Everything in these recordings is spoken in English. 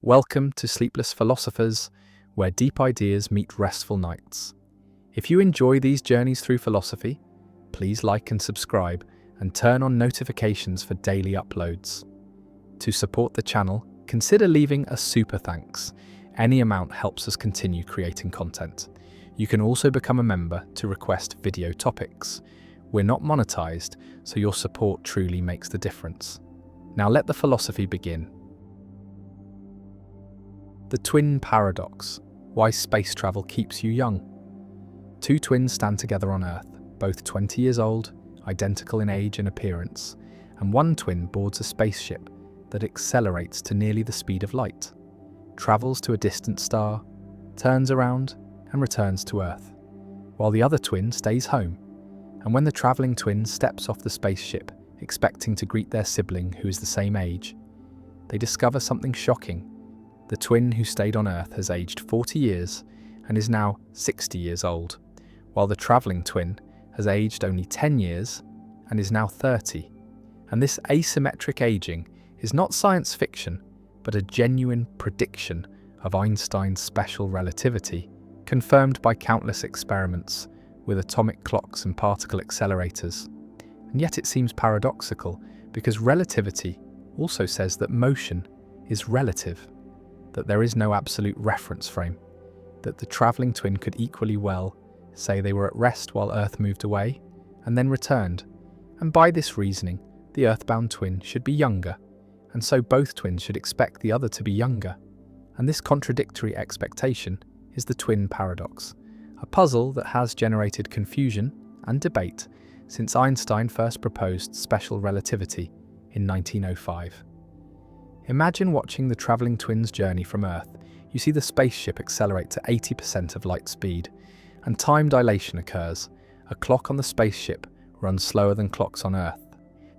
Welcome to Sleepless Philosophers, where deep ideas meet restful nights. If you enjoy these journeys through philosophy, please like and subscribe and turn on notifications for daily uploads. To support the channel, consider leaving a super thanks. Any amount helps us continue creating content. You can also become a member to request video topics. We're not monetized, so your support truly makes the difference. Now let the philosophy begin. The twin paradox: why space travel keeps you young. Two twins stand together on Earth, both 20 years old, identical in age and appearance, and one twin boards a spaceship that accelerates to nearly the speed of light, travels to a distant star, turns around and returns to Earth, while the other twin stays home. And when the travelling twin steps off the spaceship, expecting to greet their sibling who is the same age, they discover something shocking. The twin who stayed on Earth has aged 40 years and is now 60 years old, while the travelling twin has aged only 10 years and is now 30. And this asymmetric aging is not science fiction, but a genuine prediction of Einstein's special relativity, confirmed by countless experiments with atomic clocks and particle accelerators. And yet it seems paradoxical, because relativity also says that motion is relative, that there is no absolute reference frame, that the travelling twin could equally well say they were at rest while Earth moved away and then returned, and by this reasoning, the earthbound twin should be younger, and so both twins should expect the other to be younger. And this contradictory expectation is the twin paradox, a puzzle that has generated confusion and debate since Einstein first proposed special relativity in 1905. Imagine watching the travelling twins' journey from Earth. You see the spaceship accelerate to 80% of light speed, and time dilation occurs. A clock on the spaceship runs slower than clocks on Earth,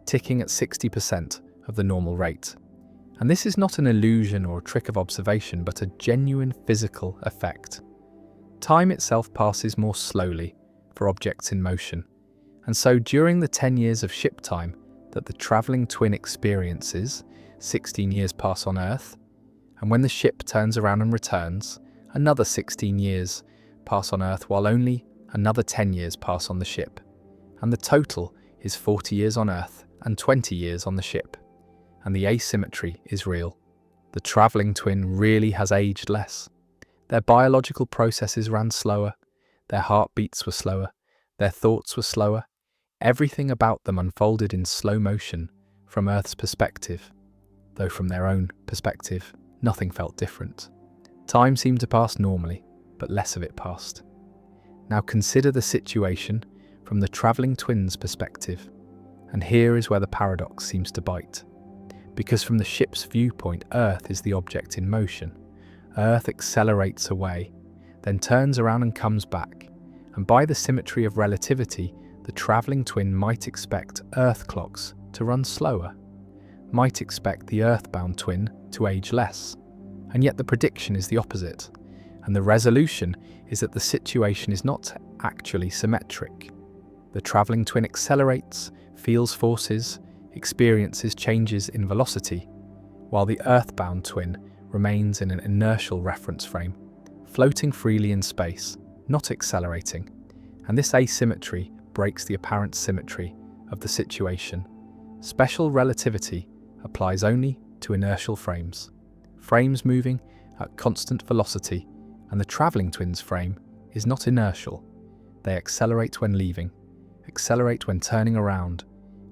ticking at 60% of the normal rate. And this is not an illusion or a trick of observation, but a genuine physical effect. Time itself passes more slowly for objects in motion, and so during the 10 years of ship time that the travelling twin experiences, 16 years pass on Earth, and when the ship turns around and returns, another 16 years pass on Earth, while only another 10 years pass on the ship. And the total is 40 years on Earth and 20 years on the ship. And the asymmetry is real. The travelling twin really has aged less. Their biological processes ran slower, their heartbeats were slower, their thoughts were slower. Everything about them unfolded in slow motion from Earth's perspective. Though from their own perspective, nothing felt different. Time seemed to pass normally, but less of it passed. Now consider the situation from the travelling twins' perspective, and here is where the paradox seems to bite. Because from the ship's viewpoint, Earth is the object in motion. Earth accelerates away, then turns around and comes back, and by the symmetry of relativity, the travelling twin might expect Earth clocks to run slower, might expect the earthbound twin to age less, and yet the prediction is the opposite, and the resolution is that the situation is not actually symmetric. The travelling twin accelerates, feels forces, experiences changes in velocity, while the earthbound twin remains in an inertial reference frame, floating freely in space, not accelerating, and this asymmetry breaks the apparent symmetry of the situation. Special relativity applies only to inertial frames moving at constant velocity, and the travelling twins' frame is not inertial. They accelerate when leaving, accelerate when turning around,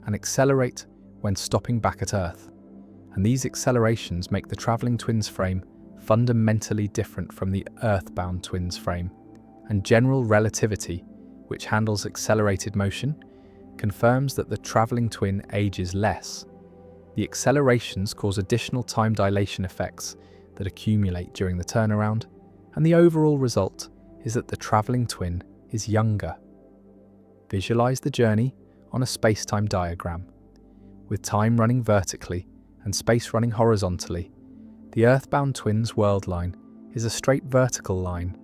and accelerate when stopping back at Earth. And these accelerations make the travelling twins' frame fundamentally different from the earthbound twins' frame. And general relativity, which handles accelerated motion, confirms that the travelling twin ages less. The accelerations cause additional time dilation effects that accumulate during the turnaround, and the overall result is that the travelling twin is younger. Visualize the journey on a space-time diagram. With time running vertically and space running horizontally, the earthbound twin's world line is a straight vertical line,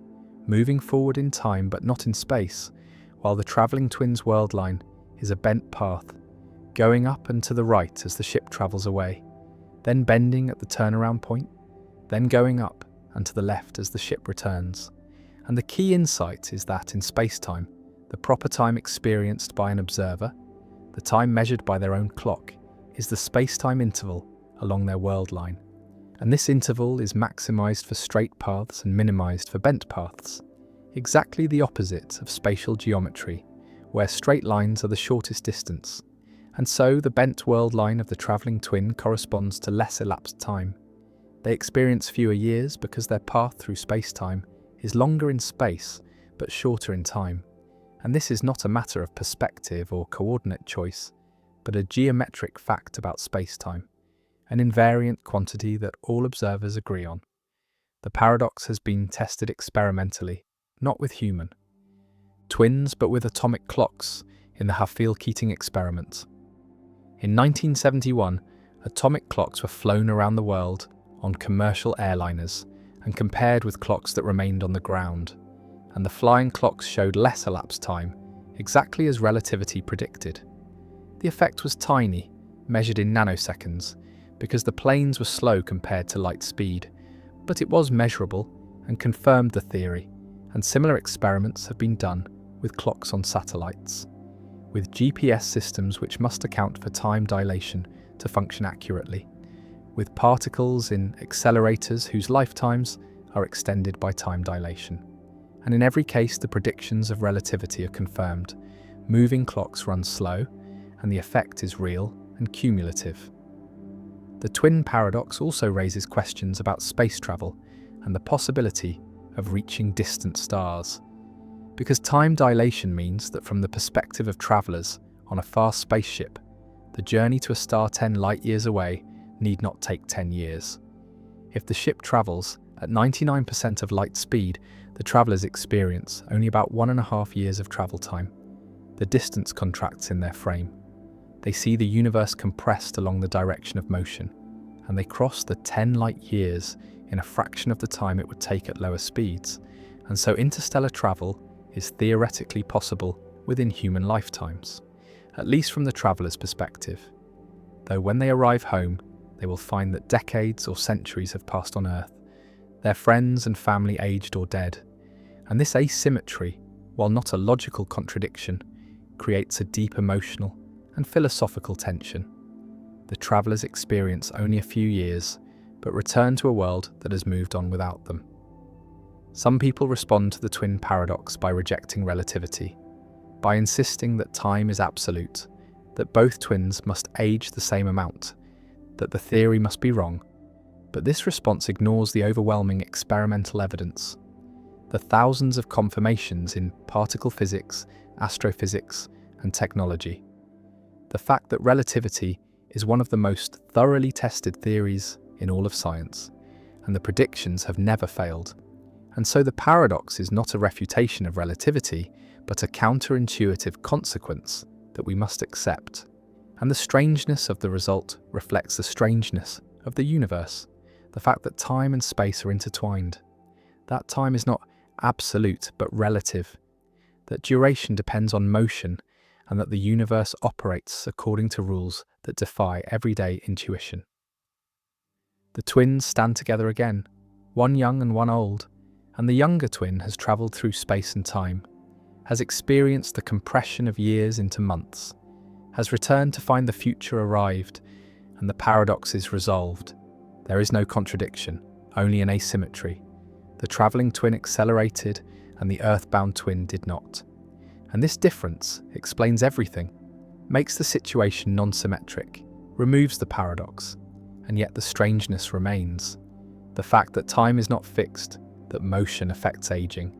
moving forward in time but not in space, while the travelling twin's world line is a bent path, going up and to the right as the ship travels away, then bending at the turnaround point, then going up and to the left as the ship returns. And the key insight is that in space-time, the proper time experienced by an observer, the time measured by their own clock, is the space-time interval along their world line. And this interval is maximized for straight paths and minimized for bent paths, exactly the opposite of spatial geometry, where straight lines are the shortest distance. And so the bent world line of the travelling twin corresponds to less elapsed time. They experience fewer years because their path through space-time is longer in space, but shorter in time. And this is not a matter of perspective or coordinate choice, but a geometric fact about space-time, an invariant quantity that all observers agree on. The paradox has been tested experimentally, not with human twins, but with atomic clocks in the Hafeel-Keating experiment. In 1971, atomic clocks were flown around the world on commercial airliners and compared with clocks that remained on the ground, and the flying clocks showed less elapsed time, exactly as relativity predicted. The effect was tiny, measured in nanoseconds, because the planes were slow compared to light speed, but it was measurable and confirmed the theory, and similar experiments have been done with clocks on satellites, with GPS systems which must account for time dilation to function accurately, with particles in accelerators whose lifetimes are extended by time dilation. And in every case, the predictions of relativity are confirmed. Moving clocks run slow, and the effect is real and cumulative. The twin paradox also raises questions about space travel and the possibility of reaching distant stars. Because time dilation means that from the perspective of travellers on a fast spaceship, the journey to a star 10 light-years away need not take 10 years. If the ship travels at 99% of light speed, the travellers experience only about 1.5 years of travel time. The distance contracts in their frame. They see the universe compressed along the direction of motion, and they cross the 10 light-years in a fraction of the time it would take at lower speeds, and so interstellar travel is theoretically possible within human lifetimes, at least from the traveller's perspective. Though when they arrive home, they will find that decades or centuries have passed on Earth, their friends and family aged or dead, and this asymmetry, while not a logical contradiction, creates a deep emotional and philosophical tension. The travellers experience only a few years, but return to a world that has moved on without them. Some people respond to the twin paradox by rejecting relativity, by insisting that time is absolute, that both twins must age the same amount, that the theory must be wrong. But this response ignores the overwhelming experimental evidence, the thousands of confirmations in particle physics, astrophysics, and technology. The fact that relativity is one of the most thoroughly tested theories in all of science, and the predictions have never failed. And so the paradox is not a refutation of relativity, but a counterintuitive consequence that we must accept. And the strangeness of the result reflects the strangeness of the universe, the fact that time and space are intertwined. That time is not absolute but relative, that duration depends on motion, and that the universe operates according to rules that defy everyday intuition. The twins stand together again, one young and one old, and the younger twin has travelled through space and time, has experienced the compression of years into months, has returned to find the future arrived, and the paradox is resolved. There is no contradiction, only an asymmetry. The travelling twin accelerated, and the earthbound twin did not. And this difference explains everything, makes the situation non-symmetric, removes the paradox, and yet the strangeness remains. The fact that time is not fixed, that motion affects aging,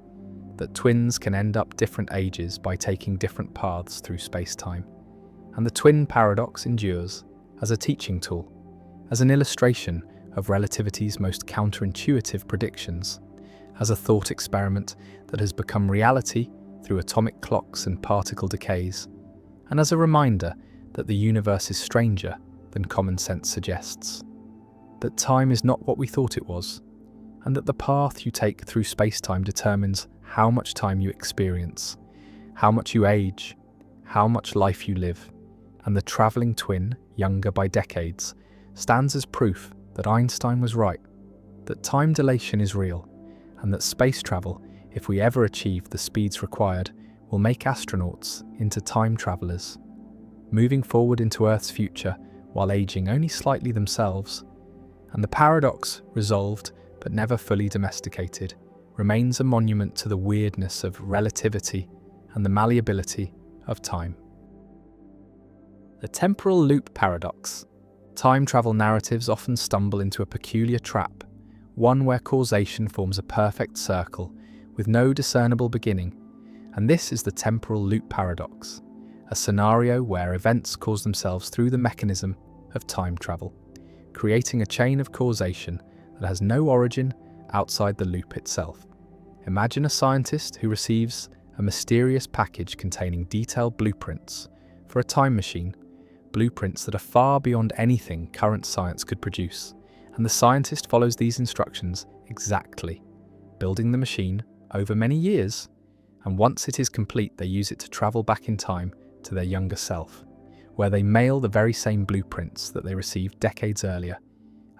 that twins can end up different ages by taking different paths through space-time. And the twin paradox endures as a teaching tool, as an illustration of relativity's most counterintuitive predictions, as a thought experiment that has become reality through atomic clocks and particle decays, and as a reminder that the universe is stranger than common sense suggests, that time is not what we thought it was, and that the path you take through space-time determines how much time you experience, how much you age, how much life you live. And the travelling twin, younger by decades, stands as proof that Einstein was right. that time dilation is real, and that space travel, if we ever achieve the speeds required, will make astronauts into time travelers, moving forward into Earth's future while aging only slightly themselves. And the paradox, resolved but never fully domesticated, remains a monument to the weirdness of relativity and the malleability of time. The temporal loop paradox. Time travel narratives often stumble into a peculiar trap, one where causation forms a perfect circle with no discernible beginning, and this is the temporal loop paradox, a scenario where events cause themselves through the mechanism of time travel, creating a chain of causation that has no origin outside the loop itself. Imagine a scientist who receives a mysterious package containing detailed blueprints for a time machine, blueprints that are far beyond anything current science could produce, and the scientist follows these instructions exactly, building the machine over many years, and once it is complete they use it to travel back in time to their younger self, where they mail the very same blueprints that they received decades earlier,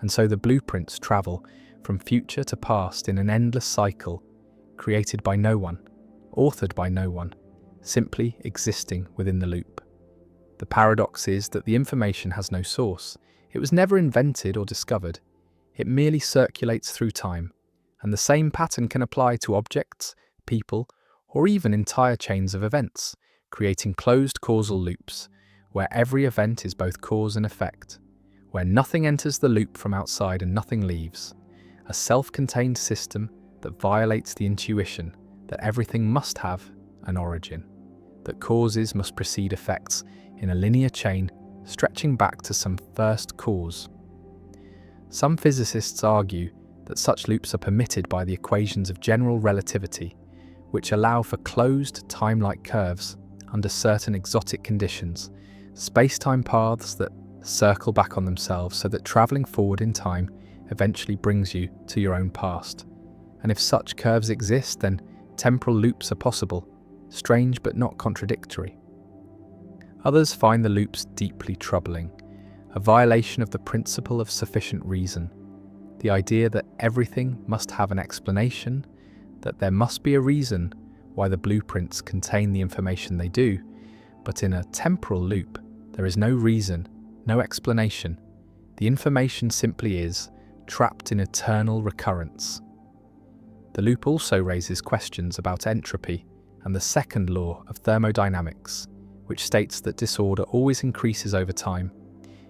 and so the blueprints travel from future to past in an endless cycle, created by no one, authored by no one, simply existing within the loop. The paradox is that the information has no source. It was never invented or discovered. It merely circulates through time, and the same pattern can apply to objects, people, or even entire chains of events, creating closed causal loops, where every event is both cause and effect, where nothing enters the loop from outside and nothing leaves, a self-contained system that violates the intuition that everything must have an origin, that causes must precede effects in a linear chain stretching back to some first cause. Some physicists argue that such loops are permitted by the equations of general relativity, which allow for closed time-like curves under certain exotic conditions, space-time paths that circle back on themselves so that travelling forward in time eventually brings you to your own past. And if such curves exist, then temporal loops are possible, strange but not contradictory. Others find the loops deeply troubling, a violation of the principle of sufficient reason, the idea that everything must have an explanation, that there must be a reason why the blueprints contain the information they do, but in a temporal loop, there is no reason, no explanation. The information simply is, trapped in eternal recurrence. The loop also raises questions about entropy and the second law of thermodynamics, which states that disorder always increases over time.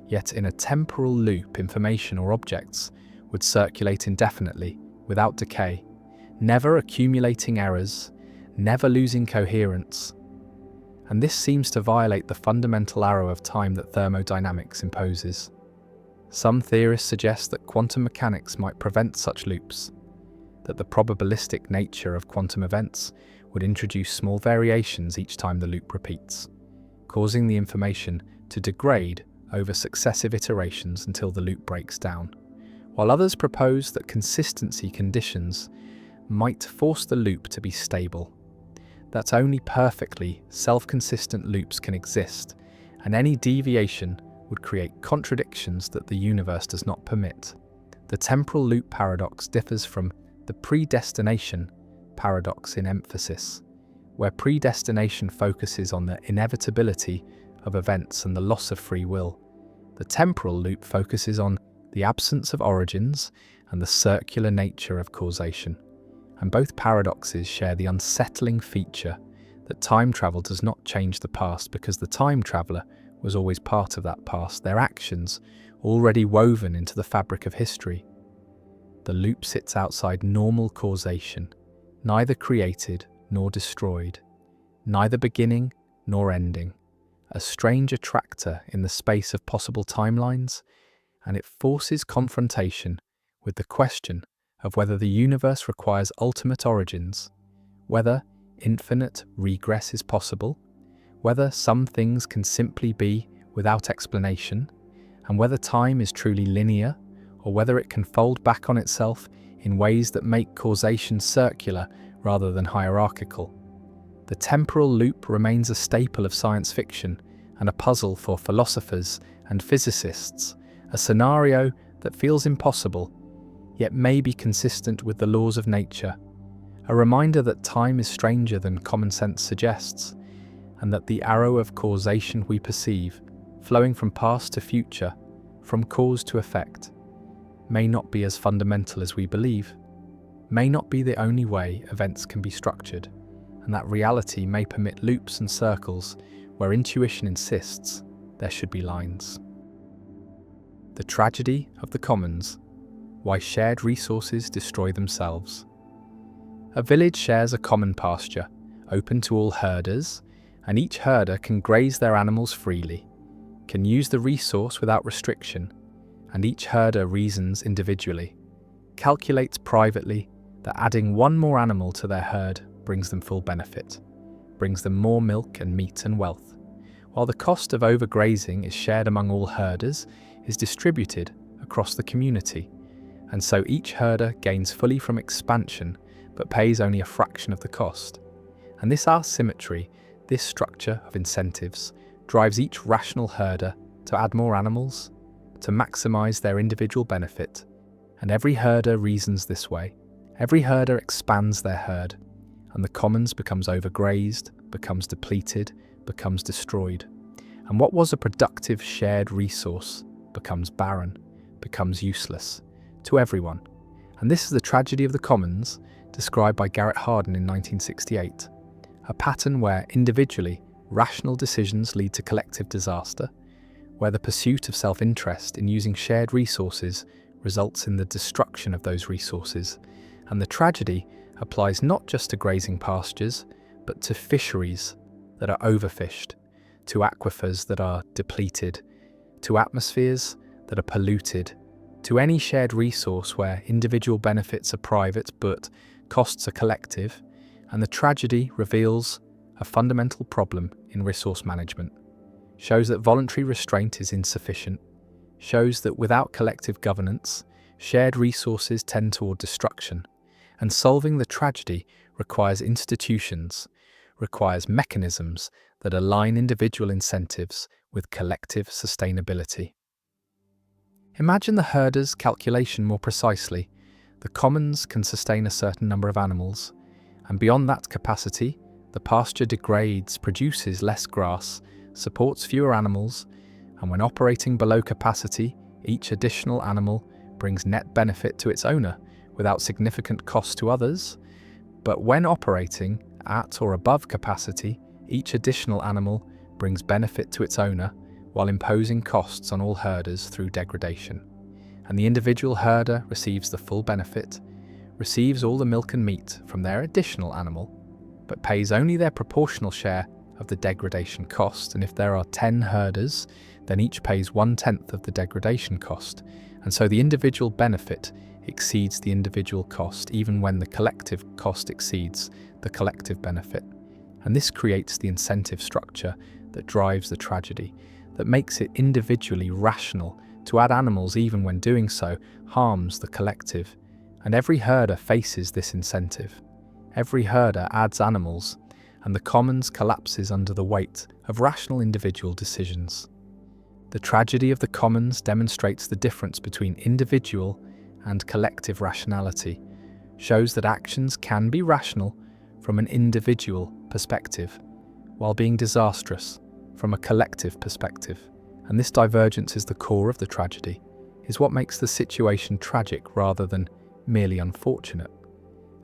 Yet in a temporal loop, information or objects would circulate indefinitely, without decay, never accumulating errors, never losing coherence. And this seems to violate the fundamental arrow of time that thermodynamics imposes. Some theorists suggest that quantum mechanics might prevent such loops, that the probabilistic nature of quantum events would introduce small variations each time the loop repeats, causing the information to degrade over successive iterations until the loop breaks down, while others propose that consistency conditions might force the loop to be stable, that only perfectly self-consistent loops can exist, and any deviation would create contradictions that the universe does not permit. The temporal loop paradox differs from the predestination paradox in emphasis, where predestination focuses on the inevitability of events and the loss of free will. The temporal loop focuses on the absence of origins and the circular nature of causation. And both paradoxes share the unsettling feature that time travel does not change the past because the time traveller was always part of that past, their actions already woven into the fabric of history. The loop sits outside normal causation, neither created nor destroyed, neither beginning nor ending, a strange attractor in the space of possible timelines, and it forces confrontation with the question of whether the universe requires ultimate origins, whether infinite regress is possible, whether some things can simply be without explanation, and whether time is truly linear, or whether it can fold back on itself in ways that make causation circular rather than hierarchical. The temporal loop remains a staple of science fiction and a puzzle for philosophers and physicists, a scenario that feels impossible, yet may be consistent with the laws of nature, a reminder that time is stranger than common sense suggests, and that the arrow of causation we perceive, flowing from past to future, from cause to effect, may not be as fundamental as we believe, may not be the only way events can be structured, and that reality may permit loops and circles where intuition insists there should be lines. The tragedy of the commons: why shared resources destroy themselves. A village shares a common pasture, open to all herders, and each herder can graze their animals freely, can use the resource without restriction, and each herder reasons individually, calculates privately that adding one more animal to their herd brings them full benefit, brings them more milk and meat and wealth, while the cost of overgrazing is shared among all herders, is distributed across the community, and so each herder gains fully from expansion but pays only a fraction of the cost. And this asymmetry, this structure of incentives, drives each rational herder to add more animals, to maximize their individual benefit, and every herder reasons this way. Every herder expands their herd, and the commons becomes overgrazed, becomes depleted, becomes destroyed. And what was a productive shared resource becomes barren, becomes useless to everyone. And this is the tragedy of the commons, described by Garrett Hardin in 1968, a pattern where individually rational decisions lead to collective disaster, where the pursuit of self-interest in using shared resources results in the destruction of those resources. And the tragedy applies not just to grazing pastures, but to fisheries that are overfished, to aquifers that are depleted, to atmospheres that are polluted, to any shared resource where individual benefits are private but costs are collective. And the tragedy reveals a fundamental problem in resource management, shows that voluntary restraint is insufficient, shows that without collective governance, shared resources tend toward destruction, and solving the tragedy requires institutions, requires mechanisms that align individual incentives with collective sustainability. Imagine the herder's calculation more precisely. The commons can sustain a certain number of animals, and beyond that capacity, the pasture degrades, produces less grass, supports fewer animals, and when operating below capacity, each additional animal brings net benefit to its owner without significant cost to others. But when operating at or above capacity, each additional animal brings benefit to its owner while imposing costs on all herders through degradation. And the individual herder receives the full benefit, receives all the milk and meat from their additional animal, but pays only their proportional share of the degradation cost. And if there are 10 herders, then each pays 1/10 of the degradation cost. And so the individual benefit exceeds the individual cost, even when the collective cost exceeds the collective benefit. And this creates the incentive structure that drives the tragedy, that makes it individually rational to add animals even when doing so harms the collective. And every herder faces this incentive. Every herder adds animals, and the commons collapses under the weight of rational individual decisions. The tragedy of the commons demonstrates the difference between individual and collective rationality, shows that actions can be rational from an individual perspective, while being disastrous from a collective perspective. And this divergence is the core of the tragedy, is what makes the situation tragic rather than merely unfortunate.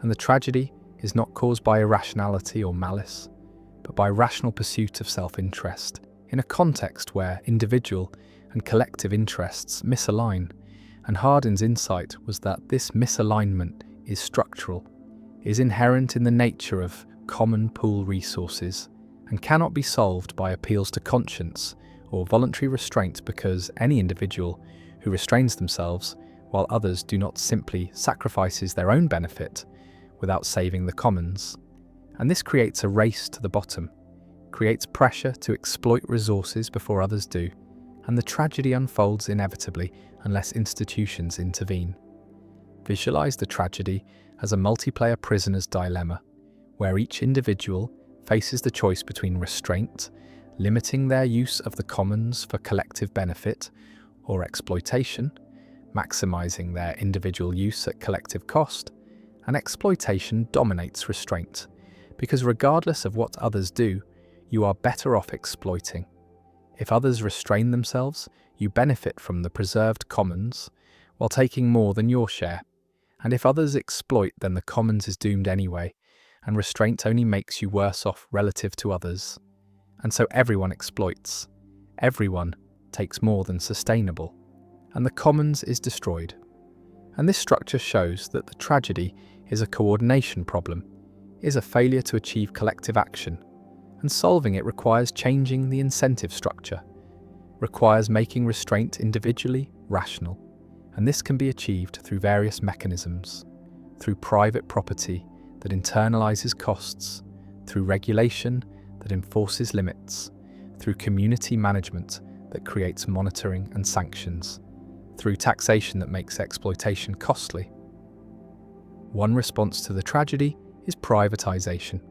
And the tragedy is not caused by irrationality or malice, but by rational pursuit of self-interest, in a context where individual and collective interests misalign. And Hardin's insight was that this misalignment is structural, is inherent in the nature of common pool resources, and cannot be solved by appeals to conscience or voluntary restraint, because any individual who restrains themselves while others do not simply sacrifices their own benefit without saving the commons. And this creates a race to the bottom, creates pressure to exploit resources before others do, and the tragedy unfolds inevitably unless institutions intervene. Visualize the tragedy as a multiplayer prisoner's dilemma, where each individual faces the choice between restraint, limiting their use of the commons for collective benefit, or exploitation, maximizing their individual use at collective cost, and exploitation dominates restraint, because regardless of what others do, you are better off exploiting. If others restrain themselves, you benefit from the preserved commons, while taking more than your share. And if others exploit, then the commons is doomed anyway, and restraint only makes you worse off relative to others. And so everyone exploits. Everyone takes more than sustainable, and the commons is destroyed. And this structure shows that the tragedy is a coordination problem, is a failure to achieve collective action, and solving it requires changing the incentive structure, requires making restraint individually rational, and this can be achieved through various mechanisms, through private property that internalizes costs, through regulation that enforces limits, through community management that creates monitoring and sanctions, through taxation that makes exploitation costly. One response to the tragedy is privatization,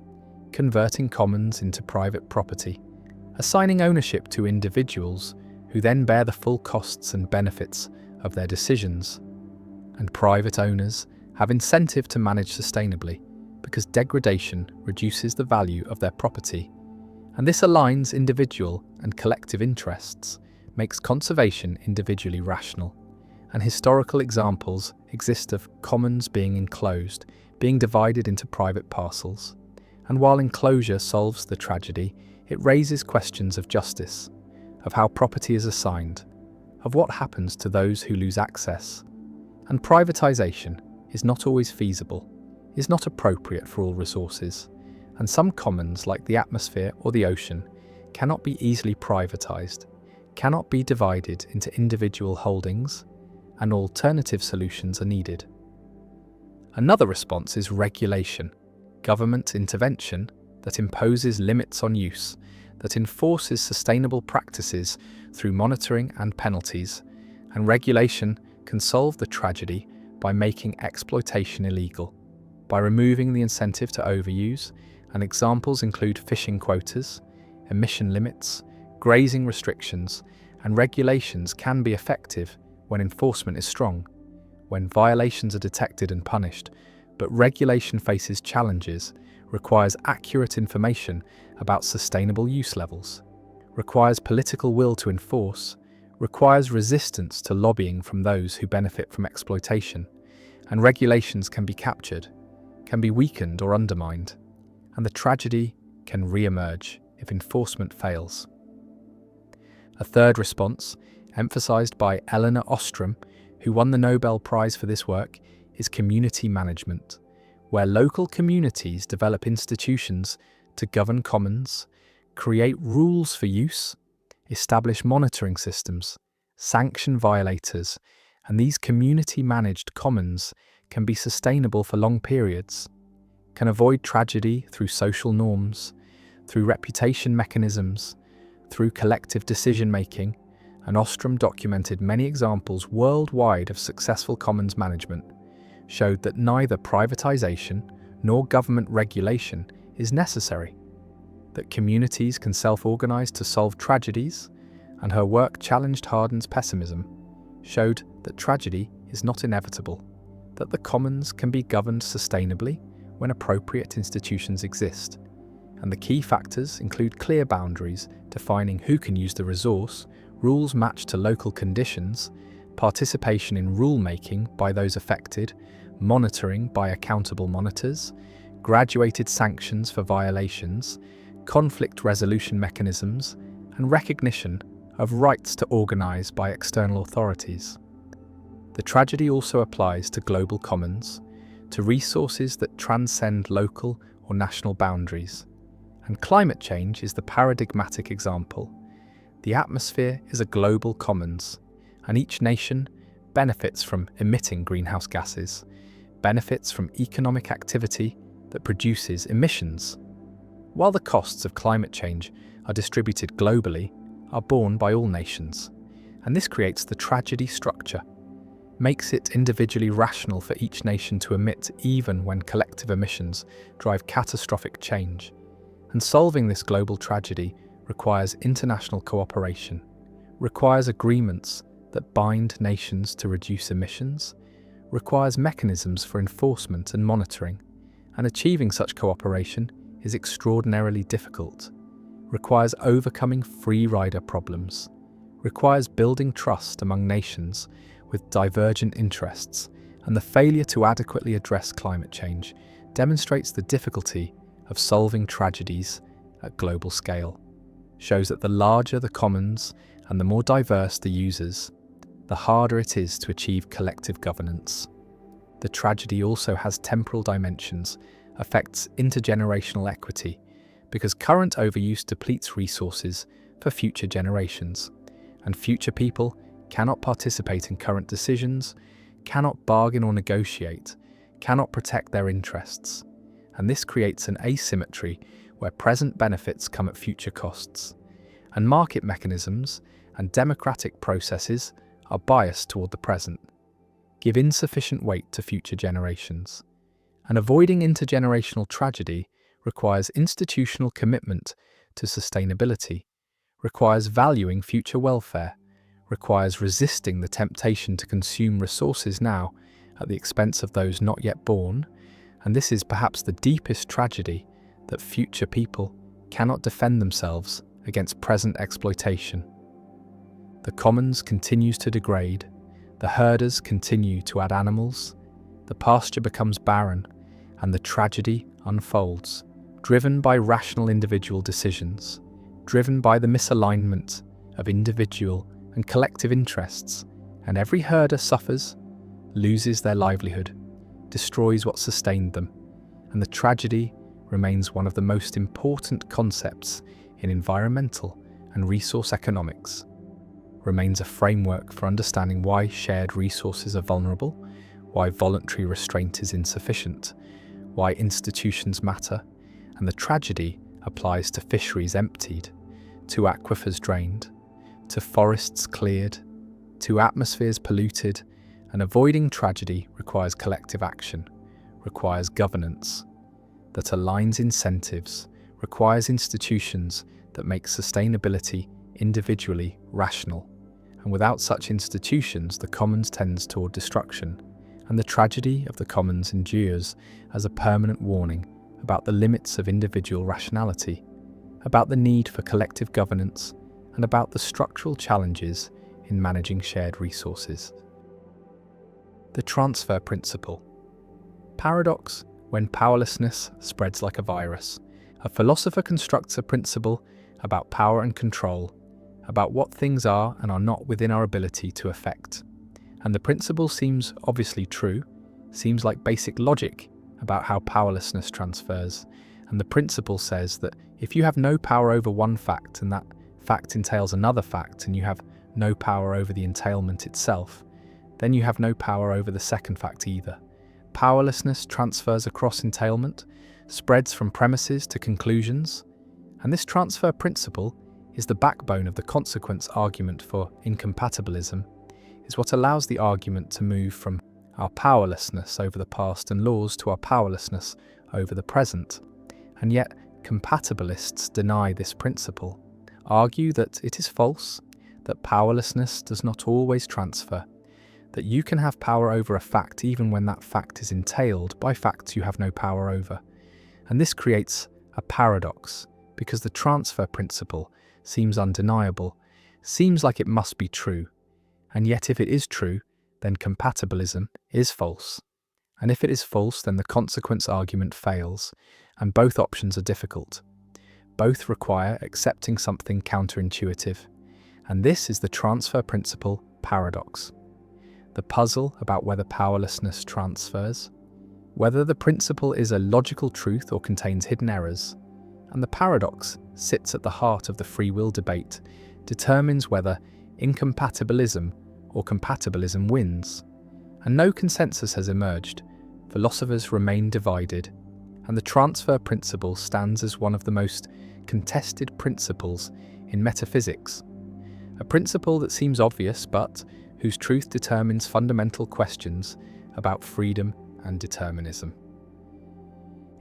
converting commons into private property, assigning ownership to individuals who then bear the full costs and benefits of their decisions. And private owners have incentive to manage sustainably because degradation reduces the value of their property. And this aligns individual and collective interests, makes conservation individually rational. And historical examples exist of commons being enclosed, being divided into private parcels. And while enclosure solves the tragedy, it raises questions of justice, of how property is assigned, of what happens to those who lose access. And privatization is not always feasible, is not appropriate for all resources, and some commons, like the atmosphere or the ocean, cannot be easily privatized, cannot be divided into individual holdings, and alternative solutions are needed. Another response is regulation, government intervention that imposes limits on use, that enforces sustainable practices through monitoring and penalties, and regulation can solve the tragedy by making exploitation illegal, by removing the incentive to overuse, and examples include fishing quotas, emission limits, grazing restrictions, and regulations can be effective when enforcement is strong, when violations are detected and punished, but regulation faces challenges, requires accurate information about sustainable use levels, requires political will to enforce, requires resistance to lobbying from those who benefit from exploitation, and regulations can be captured, can be weakened or undermined, and the tragedy can re-emerge if enforcement fails. A third response, emphasized by Elinor Ostrom, who won the Nobel Prize for this work, is community management, where local communities develop institutions to govern commons, create rules for use, establish monitoring systems, sanction violators, and these community-managed commons can be sustainable for long periods, can avoid tragedy through social norms, through reputation mechanisms, through collective decision-making, and Ostrom documented many examples worldwide of successful commons management, showed that neither privatization nor government regulation is necessary, that communities can self-organize to solve tragedies, and her work challenged Hardin's pessimism, showed that tragedy is not inevitable, that the commons can be governed sustainably when appropriate institutions exist, and the key factors include clear boundaries defining who can use the resource, rules matched to local conditions, participation in rule-making by those affected, monitoring by accountable monitors, graduated sanctions for violations, conflict resolution mechanisms, and recognition of rights to organize by external authorities. The tragedy also applies to global commons, to resources that transcend local or national boundaries. And climate change is the paradigmatic example. The atmosphere is a global commons, and each nation benefits from emitting greenhouse gases, benefits from economic activity that produces emissions, while the costs of climate change are distributed globally, are borne by all nations. And this creates the tragedy structure, makes it individually rational for each nation to emit even when collective emissions drive catastrophic change. And solving this global tragedy requires international cooperation, requires agreements that bind nations to reduce emissions, requires mechanisms for enforcement and monitoring, and achieving such cooperation is extraordinarily difficult, requires overcoming free rider problems, requires building trust among nations with divergent interests, and the failure to adequately address climate change demonstrates the difficulty of solving tragedies at global scale, shows that the larger the commons and the more diverse the users, the harder it is to achieve collective governance. The tragedy also has temporal dimensions, affects intergenerational equity, because current overuse depletes resources for future generations, and future people cannot participate in current decisions, cannot bargain or negotiate, cannot protect their interests, and this creates an asymmetry where present benefits come at future costs, and market mechanisms and democratic processes are biased toward the present, give insufficient weight to future generations. And avoiding intergenerational tragedy requires institutional commitment to sustainability, requires valuing future welfare, requires resisting the temptation to consume resources now at the expense of those not yet born, and this is perhaps the deepest tragedy, that future people cannot defend themselves against present exploitation. The commons continues to degrade, the herders continue to add animals, the pasture becomes barren, and the tragedy unfolds, driven by rational individual decisions, driven by the misalignment of individual and collective interests, and every herder suffers, loses their livelihood, destroys what sustained them, and the tragedy remains one of the most important concepts in environmental and resource economics, remains a framework for understanding why shared resources are vulnerable, why voluntary restraint is insufficient, why institutions matter, and the tragedy applies to fisheries emptied, to aquifers drained, to forests cleared, to atmospheres polluted, and avoiding tragedy requires collective action, requires governance that aligns incentives, requires institutions that make sustainability individually rational. And without such institutions, the commons tends toward destruction, and the tragedy of the commons endures as a permanent warning about the limits of individual rationality, about the need for collective governance, and about the structural challenges in managing shared resources. The transfer principle. Paradox when powerlessness spreads like a virus. A philosopher constructs a principle about power and control, about what things are and are not within our ability to affect. And the principle seems obviously true, seems like basic logic about how powerlessness transfers. And the principle says that if you have no power over one fact and that fact entails another fact and you have no power over the entailment itself, then you have no power over the second fact either. Powerlessness transfers across entailment, spreads from premises to conclusions, and this transfer principle is the backbone of the consequence argument for incompatibilism, is what allows the argument to move from our powerlessness over the past and laws to our powerlessness over the present. And yet, compatibilists deny this principle, argue that it is false, that powerlessness does not always transfer, that you can have power over a fact even when that fact is entailed by facts you have no power over. And this creates a paradox, because the transfer principle seems undeniable, seems like it must be true, and yet if it is true, then compatibilism is false. And if it is false, then the consequence argument fails, and both options are difficult. Both require accepting something counterintuitive, and this is the transfer principle paradox. The puzzle about whether powerlessness transfers, whether the principle is a logical truth or contains hidden errors, and the paradox sits at the heart of the free will debate, determines whether incompatibilism or compatibilism wins. And no consensus has emerged, philosophers remain divided, and the transfer principle stands as one of the most contested principles in metaphysics. A principle that seems obvious but whose truth determines fundamental questions about freedom and determinism.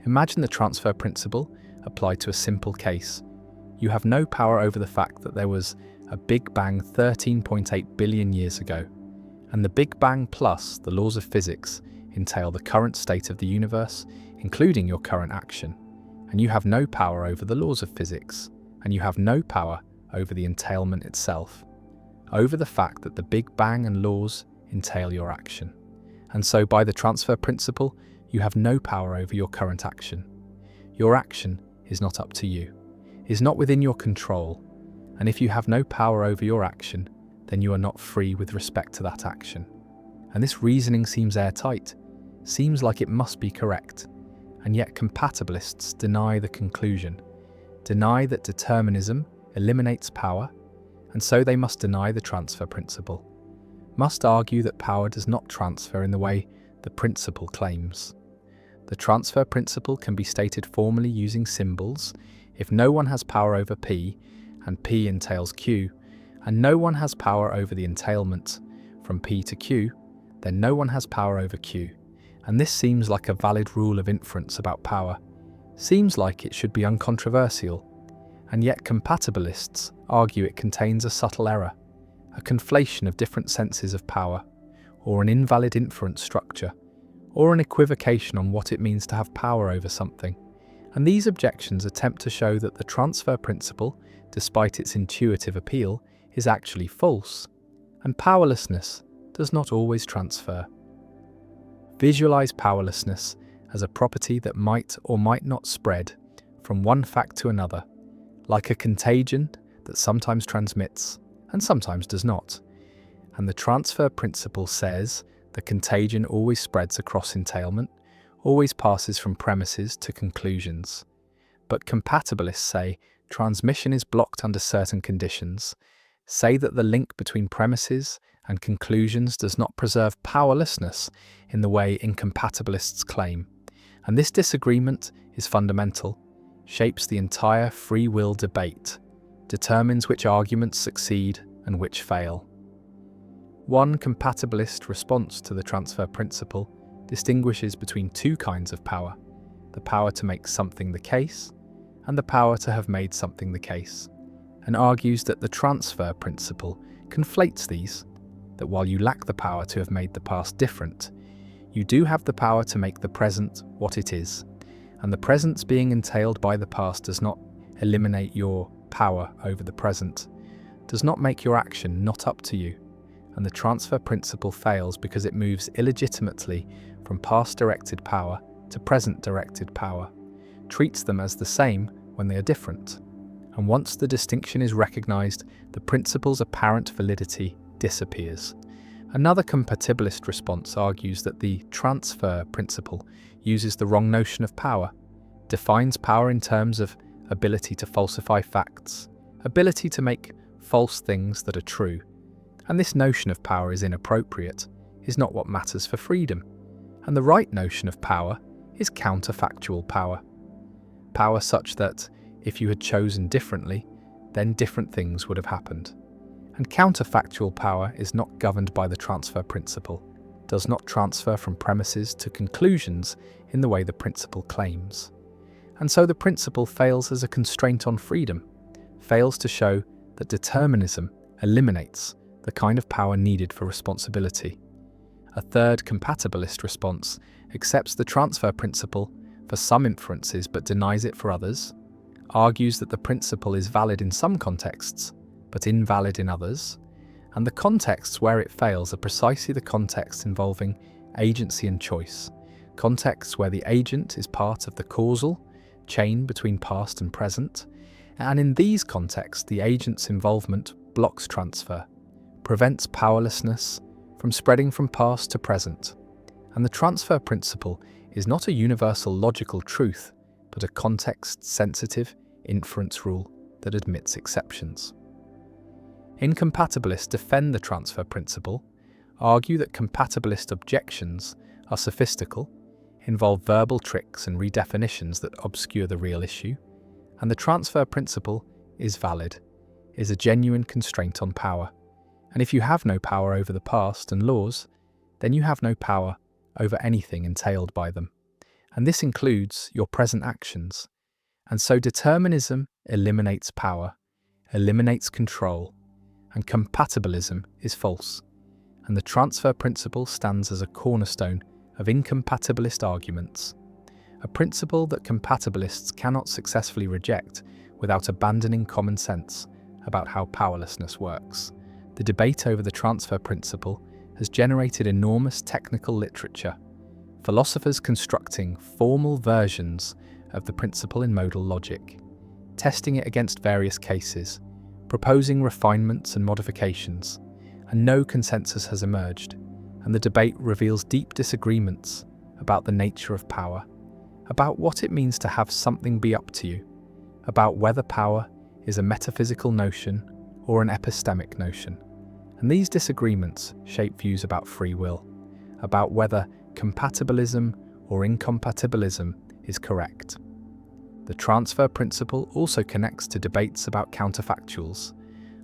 Imagine the transfer principle applied to a simple case. You have no power over the fact that there was a Big Bang 13.8 billion years ago, and the Big Bang plus the laws of physics entail the current state of the universe, including your current action, and you have no power over the laws of physics, and you have no power over the entailment itself, over the fact that the Big Bang and laws entail your action. And so by the transfer principle, you have no power over your current action. Your action is not up to you, is not within your control, and if you have no power over your action, then you are not free with respect to that action. And this reasoning seems airtight, seems like it must be correct, and yet compatibilists deny the conclusion, deny that determinism eliminates power, and so they must deny the transfer principle, must argue that power does not transfer in the way the principle claims. The transfer principle can be stated formally using symbols. If no one has power over P, and P entails Q, and no one has power over the entailment from P to Q, then no one has power over Q. And this seems like a valid rule of inference about power, seems like it should be uncontroversial, and yet compatibilists argue it contains a subtle error, a conflation of different senses of power, or an invalid inference structure, or an equivocation on what it means to have power over something. And these objections attempt to show that the transfer principle, despite its intuitive appeal, is actually false, and powerlessness does not always transfer. Visualize powerlessness as a property that might or might not spread from one fact to another, like a contagion that sometimes transmits and sometimes does not. And the transfer principle says the contagion always spreads across entailment, always passes from premises to conclusions. But compatibilists say transmission is blocked under certain conditions, say that the link between premises and conclusions does not preserve powerlessness in the way incompatibilists claim. And this disagreement is fundamental, shapes the entire free will debate, determines which arguments succeed and which fail. One compatibilist response to the transfer principle distinguishes between two kinds of power: the power to make something the case and the power to have made something the case, and argues that the transfer principle conflates these, that while you lack the power to have made the past different, you do have the power to make the present what it is, and the presence being entailed by the past does not eliminate your power over the present, does not make your action not up to you, and the transfer principle fails because it moves illegitimately from past-directed power to present-directed power, treats them as the same when they are different, and once the distinction is recognized, the principle's apparent validity disappears. Another compatibilist response argues that the transfer principle uses the wrong notion of power, defines power in terms of ability to falsify facts, ability to make false things that are true, and this notion of power is inappropriate, is not what matters for freedom, and the right notion of power is counterfactual power. Power such that, if you had chosen differently, then different things would have happened. And counterfactual power is not governed by the transfer principle, does not transfer from premises to conclusions in the way the principle claims. And so the principle fails as a constraint on freedom, fails to show that determinism eliminates the kind of power needed for responsibility. A third compatibilist response accepts the transfer principle for some inferences but denies it for others, argues that the principle is valid in some contexts but invalid in others, and the contexts where it fails are precisely the contexts involving agency and choice, contexts where the agent is part of the causal chain between past and present, and in these contexts the agent's involvement blocks transfer, prevents powerlessness from spreading from past to present. And the transfer principle is not a universal logical truth, but a context-sensitive inference rule that admits exceptions. Incompatibilists defend the transfer principle, argue that compatibilist objections are sophistical, involve verbal tricks and redefinitions that obscure the real issue, and the transfer principle is valid, is a genuine constraint on power. And if you have no power over the past and laws, then you have no power over anything entailed by them. And this includes your present actions. And so determinism eliminates power, eliminates control, and compatibilism is false, and the transfer principle stands as a cornerstone of incompatibilist arguments, a principle that compatibilists cannot successfully reject without abandoning common sense about how powerlessness works. The debate over the transfer principle has generated enormous technical literature, philosophers constructing formal versions of the principle in modal logic, testing it against various cases, proposing refinements and modifications, and no consensus has emerged, and the debate reveals deep disagreements about the nature of power, about what it means to have something be up to you, about whether power is a metaphysical notion or an epistemic notion. And these disagreements shape views about free will, about whether compatibilism or incompatibilism is correct. The transfer principle also connects to debates about counterfactuals,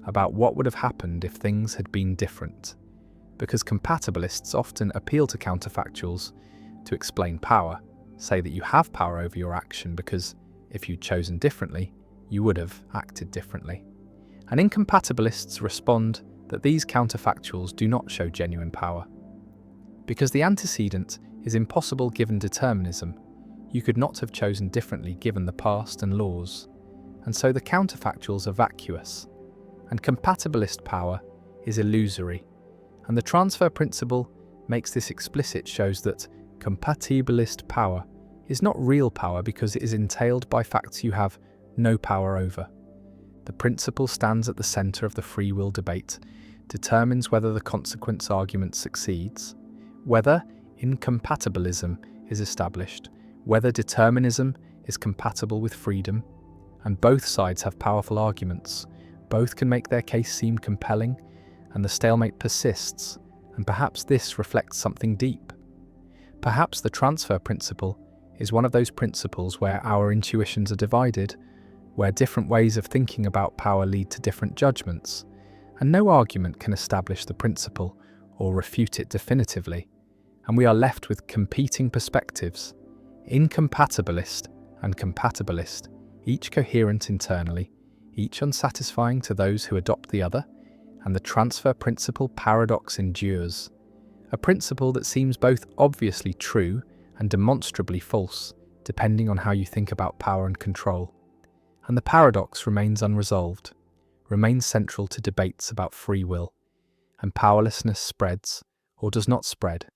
about what would have happened if things had been different, because compatibilists often appeal to counterfactuals to explain power, say that you have power over your action because if you'd chosen differently, you would have acted differently. And incompatibilists respond that these counterfactuals do not show genuine power. Because the antecedent is impossible given determinism, you could not have chosen differently given the past and laws, and so the counterfactuals are vacuous, and compatibilist power is illusory, and the transfer principle makes this explicit, shows that compatibilist power is not real power because it is entailed by facts you have no power over. The principle stands at the center of the free will debate, determines whether the consequence argument succeeds, whether incompatibilism is established, whether determinism is compatible with freedom, and both sides have powerful arguments. Both can make their case seem compelling, and the stalemate persists, and perhaps this reflects something deep. Perhaps the transfer principle is one of those principles where our intuitions are divided, where different ways of thinking about power lead to different judgments, and no argument can establish the principle or refute it definitively, and we are left with competing perspectives, incompatibilist and compatibilist, each coherent internally, each unsatisfying to those who adopt the other, and the transfer principle paradox endures, a principle that seems both obviously true and demonstrably false, depending on how you think about power and control. And the paradox remains unresolved, remains central to debates about free will, and powerlessness spreads or does not spread,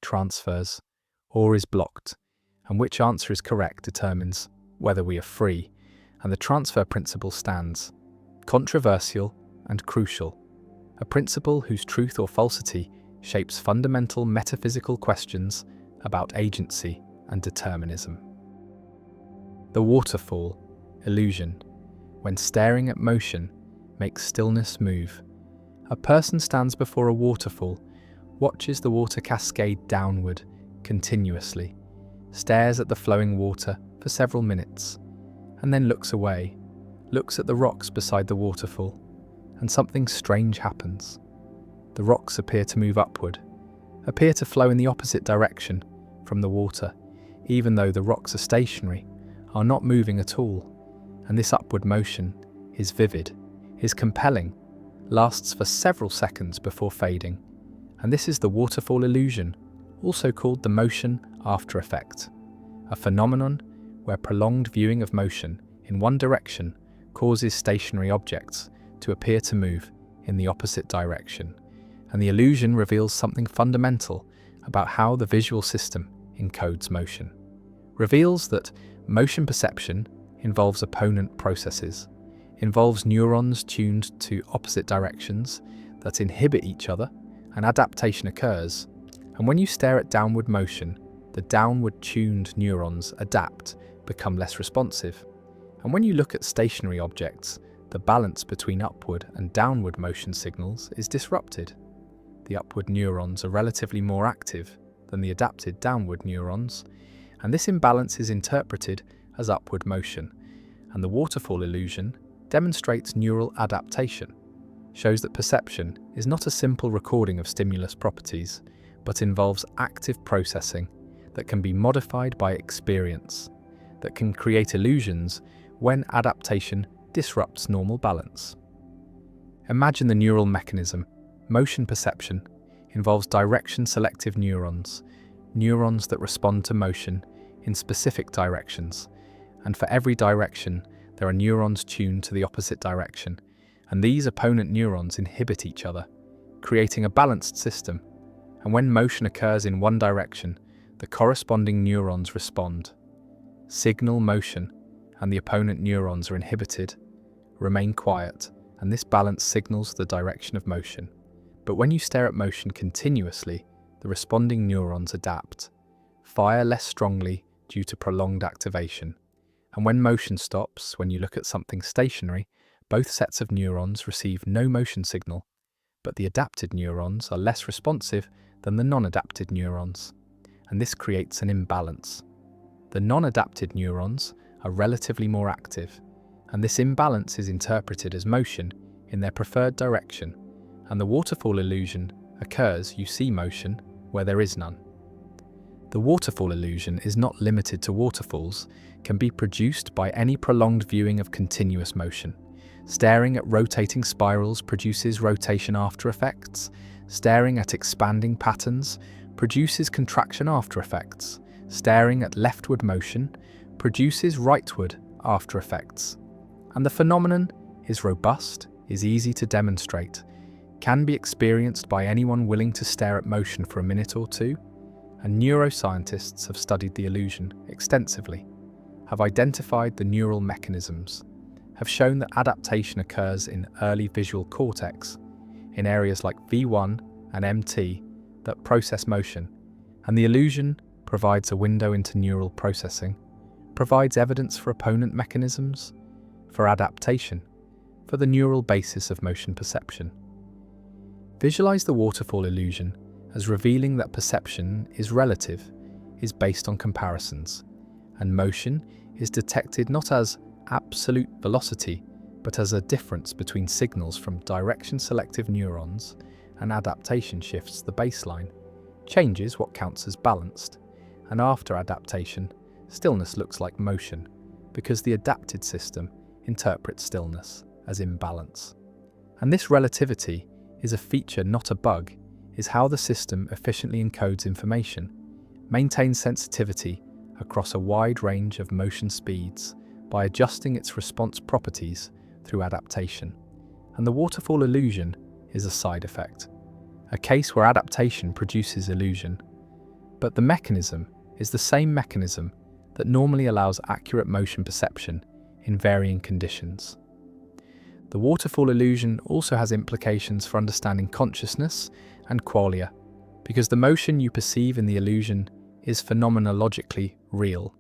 transfers or is blocked, and which answer is correct determines whether we are free, and the transfer principle stands, controversial and crucial, a principle whose truth or falsity shapes fundamental metaphysical questions about agency and determinism. The waterfall illusion, when staring at motion, makes stillness move. A person stands before a waterfall, watches the water cascade downward continuously, stares at the flowing water for several minutes, and then looks away, looks at the rocks beside the waterfall, and something strange happens. The rocks appear to move upward, appear to flow in the opposite direction from the water, even though the rocks are stationary, are not moving at all. And this upward motion is vivid, is compelling, lasts for several seconds before fading. And this is the waterfall illusion, also called the motion after effect, a phenomenon where prolonged viewing of motion in one direction causes stationary objects to appear to move in the opposite direction. And the illusion reveals something fundamental about how the visual system encodes motion. Reveals that motion perception involves opponent processes, involves neurons tuned to opposite directions that inhibit each other, and adaptation occurs. And when you stare at downward motion, the downward tuned neurons adapt, become less responsive. And when you look at stationary objects, the balance between upward and downward motion signals is disrupted. The upward neurons are relatively more active than the adapted downward neurons, and this imbalance is interpreted as upward motion, and the waterfall illusion demonstrates neural adaptation, shows that perception is not a simple recording of stimulus properties, but involves active processing that can be modified by experience, that can create illusions when adaptation disrupts normal balance. Imagine the neural mechanism. Motion perception involves direction-selective neurons, neurons that respond to motion in specific directions. And for every direction, there are neurons tuned to the opposite direction, and these opponent neurons inhibit each other, creating a balanced system. And when motion occurs in one direction, the corresponding neurons respond. Signal motion, and the opponent neurons are inhibited, remain quiet, and this balance signals the direction of motion. But when you stare at motion continuously, the responding neurons adapt, fire less strongly due to prolonged activation. And when motion stops, when you look at something stationary, both sets of neurons receive no motion signal, but the adapted neurons are less responsive than the non-adapted neurons, and this creates an imbalance. The non-adapted neurons are relatively more active, and this imbalance is interpreted as motion in their preferred direction, and the waterfall illusion occurs. You see motion where there is none. The waterfall illusion is not limited to waterfalls, can be produced by any prolonged viewing of continuous motion. Staring at rotating spirals produces rotation after effects. Staring at expanding patterns produces contraction after effects. Staring at leftward motion produces rightward after effects. And the phenomenon is robust, is easy to demonstrate, can be experienced by anyone willing to stare at motion for a minute or two, and neuroscientists have studied the illusion extensively, have identified the neural mechanisms, have shown that adaptation occurs in early visual cortex, in areas like V1 and MT that process motion, and the illusion provides a window into neural processing, provides evidence for opponent mechanisms, for adaptation, for the neural basis of motion perception. Visualize the waterfall illusion as revealing that perception is relative, is based on comparisons, and motion is detected not as absolute velocity, but as a difference between signals from direction-selective neurons, and adaptation shifts the baseline, changes what counts as balanced, and after adaptation, stillness looks like motion, because the adapted system interprets stillness as imbalance. And this relativity is a feature, not a bug, is how the system efficiently encodes information, maintains sensitivity across a wide range of motion speeds by adjusting its response properties through adaptation. And the waterfall illusion is a side effect, a case where adaptation produces illusion. But the mechanism is the same mechanism that normally allows accurate motion perception in varying conditions. The waterfall illusion also has implications for understanding consciousness and qualia, because the motion you perceive in the illusion is phenomenologically real,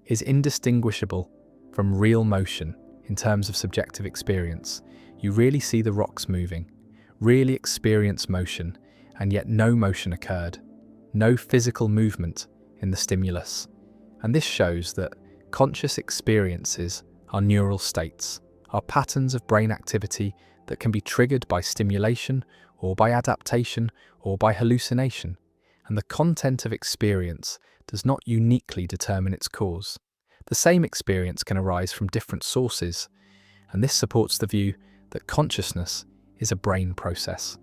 is indistinguishable from real motion in terms of subjective experience. You really see the rocks moving, really experience motion, and yet no motion occurred, no physical movement in the stimulus. And this shows that conscious experiences are neural states, are patterns of brain activity that can be triggered by stimulation or by adaptation or by hallucination, and the content of experience does not uniquely determine its cause. The same experience can arise from different sources, and this supports the view that consciousness is a brain process,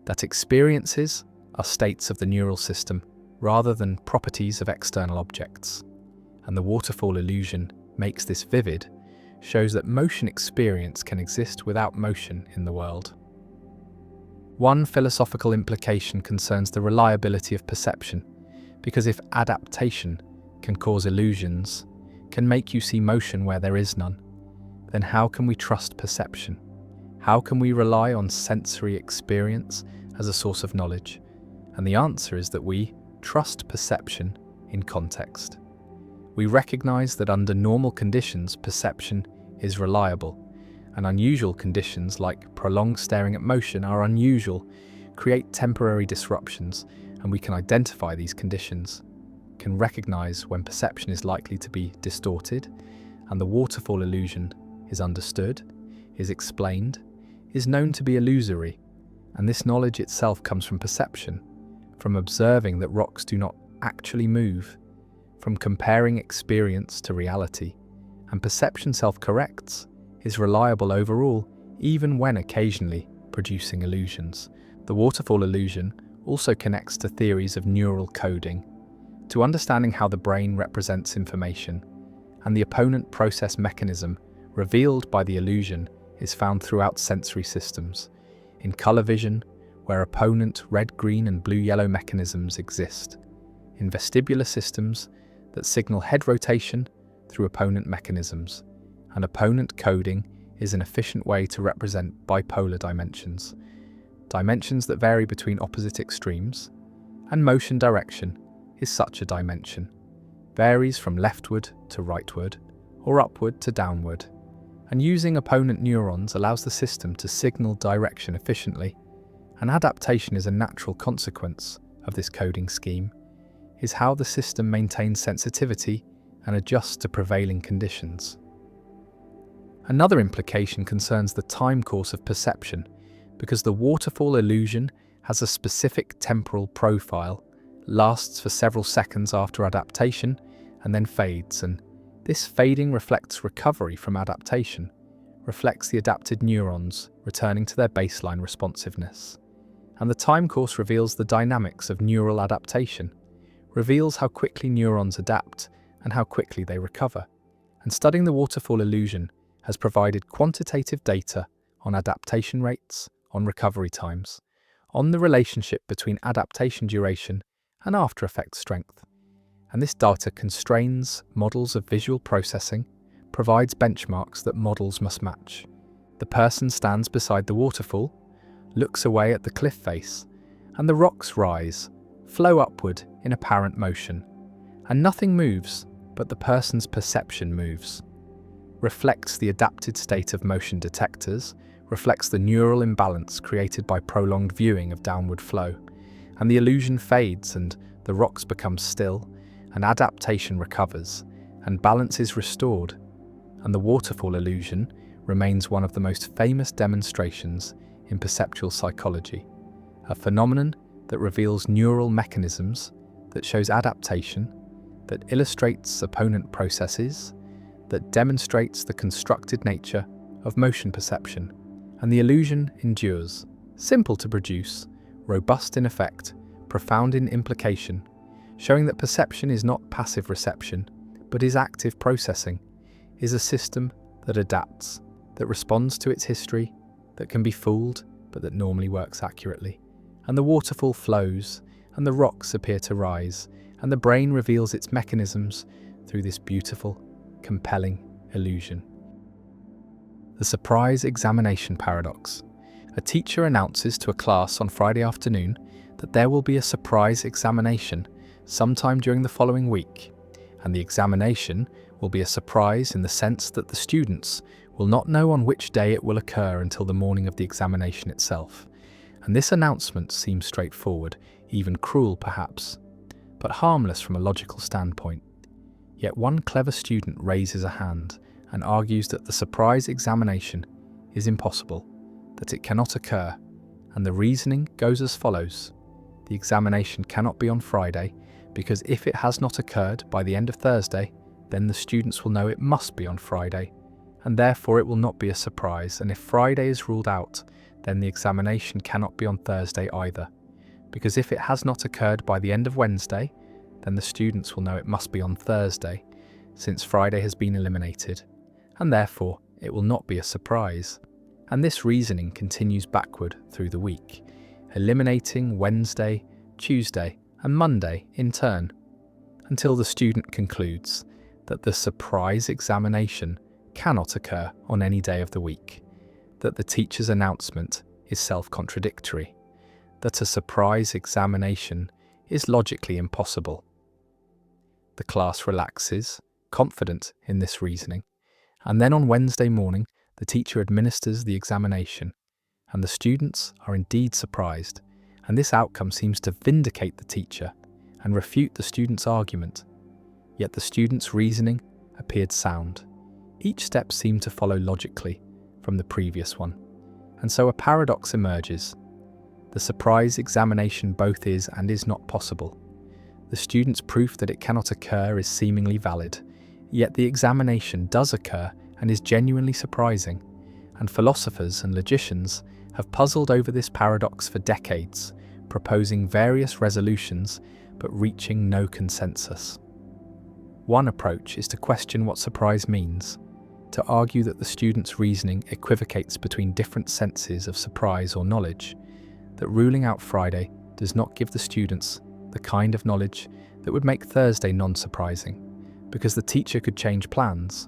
that experiences are states of the neural system rather than properties of external objects. And the waterfall illusion makes this vivid, shows that motion experience can exist without motion in the world. One philosophical implication concerns the reliability of perception, because if adaptation can cause illusions, can make you see motion where there is none, then how can we trust perception? How can we rely on sensory experience as a source of knowledge? And the answer is that we trust perception in context. We recognize that under normal conditions, perception is reliable, and unusual conditions like prolonged staring at motion are unusual, create temporary disruptions, and we can identify these conditions, can recognize when perception is likely to be distorted, and the waterfall illusion is understood, is explained, is known to be illusory, and this knowledge itself comes from perception, from observing that rocks do not actually move, from comparing experience to reality, and perception self-corrects, is reliable overall, even when occasionally producing illusions. The waterfall illusion also connects to theories of neural coding, to understanding how the brain represents information, and the opponent process mechanism revealed by the illusion is found throughout sensory systems. In color vision, where opponent red, green, and blue-yellow mechanisms exist. In vestibular systems that signal head rotation through opponent mechanisms. And opponent coding is an efficient way to represent bipolar dimensions. Dimensions that vary between opposite extremes, and motion direction is such a dimension. Varies from leftward to rightward, or upward to downward. And using opponent neurons allows the system to signal direction efficiently. An adaptation is a natural consequence of this coding scheme, is how the system maintains sensitivity and adjusts to prevailing conditions. Another implication concerns the time course of perception, because the waterfall illusion has a specific temporal profile, lasts for several seconds after adaptation, and then fades, and this fading reflects recovery from adaptation, reflects the adapted neurons returning to their baseline responsiveness. And the time course reveals the dynamics of neural adaptation, reveals how quickly neurons adapt and how quickly they recover. And studying the waterfall illusion has provided quantitative data on adaptation rates, on recovery times, on the relationship between adaptation duration and after-effect strength. And this data constrains models of visual processing, provides benchmarks that models must match. The person stands beside the waterfall, looks away at the cliff face, and the rocks rise, flow upward in apparent motion. And nothing moves, but the person's perception moves. Reflects the adapted state of motion detectors, reflects the neural imbalance created by prolonged viewing of downward flow. And the illusion fades, and the rocks become still, and adaptation recovers, and balance is restored. And the waterfall illusion remains one of the most famous demonstrations in perceptual psychology, a phenomenon that reveals neural mechanisms, that shows adaptation, that illustrates opponent processes, that demonstrates the constructed nature of motion perception. And the illusion endures, simple to produce, robust in effect, profound in implication, showing that perception is not passive reception, but is active processing, is a system that adapts, that responds to its history, that can be fooled, but that normally works accurately. And the waterfall flows, and the rocks appear to rise, and the brain reveals its mechanisms through this beautiful, compelling illusion. The surprise examination paradox. A teacher announces to a class on Friday afternoon that there will be a surprise examination sometime during the following week, and the examination will be a surprise in the sense that the students will not know on which day it will occur until the morning of the examination itself. And this announcement seems straightforward, even cruel perhaps, but harmless from a logical standpoint. Yet one clever student raises a hand and argues that the surprise examination is impossible, that it cannot occur, and the reasoning goes as follows. The examination cannot be on Friday, because if it has not occurred by the end of Thursday, then the students will know it must be on Friday, and therefore it will not be a surprise, and if Friday is ruled out, then the examination cannot be on Thursday either, because if it has not occurred by the end of Wednesday, then the students will know it must be on Thursday, since Friday has been eliminated, and therefore it will not be a surprise. And this reasoning continues backward through the week, eliminating Wednesday, Tuesday, and Monday in turn, until the student concludes that the surprise examination cannot occur on any day of the week, that the teacher's announcement is self-contradictory, that a surprise examination is logically impossible. The class relaxes, confident in this reasoning, and then on Wednesday morning the teacher administers the examination, and the students are indeed surprised, and this outcome seems to vindicate the teacher and refute the student's argument. Yet the student's reasoning appeared sound. Each step seemed to follow logically from the previous one, and so a paradox emerges. The surprise examination both is and is not possible. The student's proof that it cannot occur is seemingly valid, yet the examination does occur and is genuinely surprising, and philosophers and logicians have puzzled over this paradox for decades, proposing various resolutions but reaching no consensus. One approach is to question what surprise means, to argue that the student's reasoning equivocates between different senses of surprise or knowledge, that ruling out Friday does not give the students the kind of knowledge that would make Thursday non-surprising, because the teacher could change plans,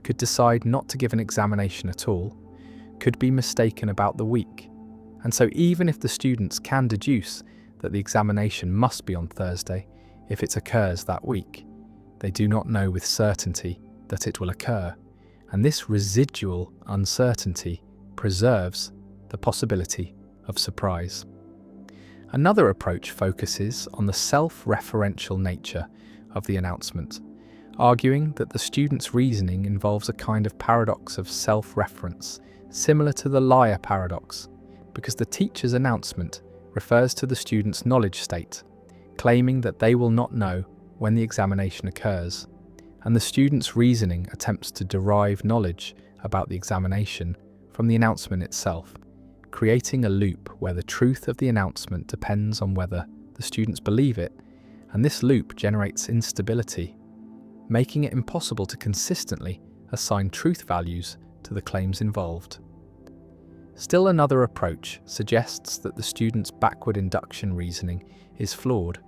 could decide not to give an examination at all, could be mistaken about the week, and so even if the students can deduce that the examination must be on Thursday if it occurs that week, they do not know with certainty that it will occur, and this residual uncertainty preserves the possibility of surprise. Another approach focuses on the self-referential nature of the announcement, arguing that the student's reasoning involves a kind of paradox of self-reference, similar to the liar paradox, because the teacher's announcement refers to the student's knowledge state, claiming that they will not know when the examination occurs, and the student's reasoning attempts to derive knowledge about the examination from the announcement itself, creating a loop where the truth of the announcement depends on whether the students believe it, and this loop generates instability, making it impossible to consistently assign truth values to the claims involved. Still another approach suggests that the student's backward induction reasoning is flawed,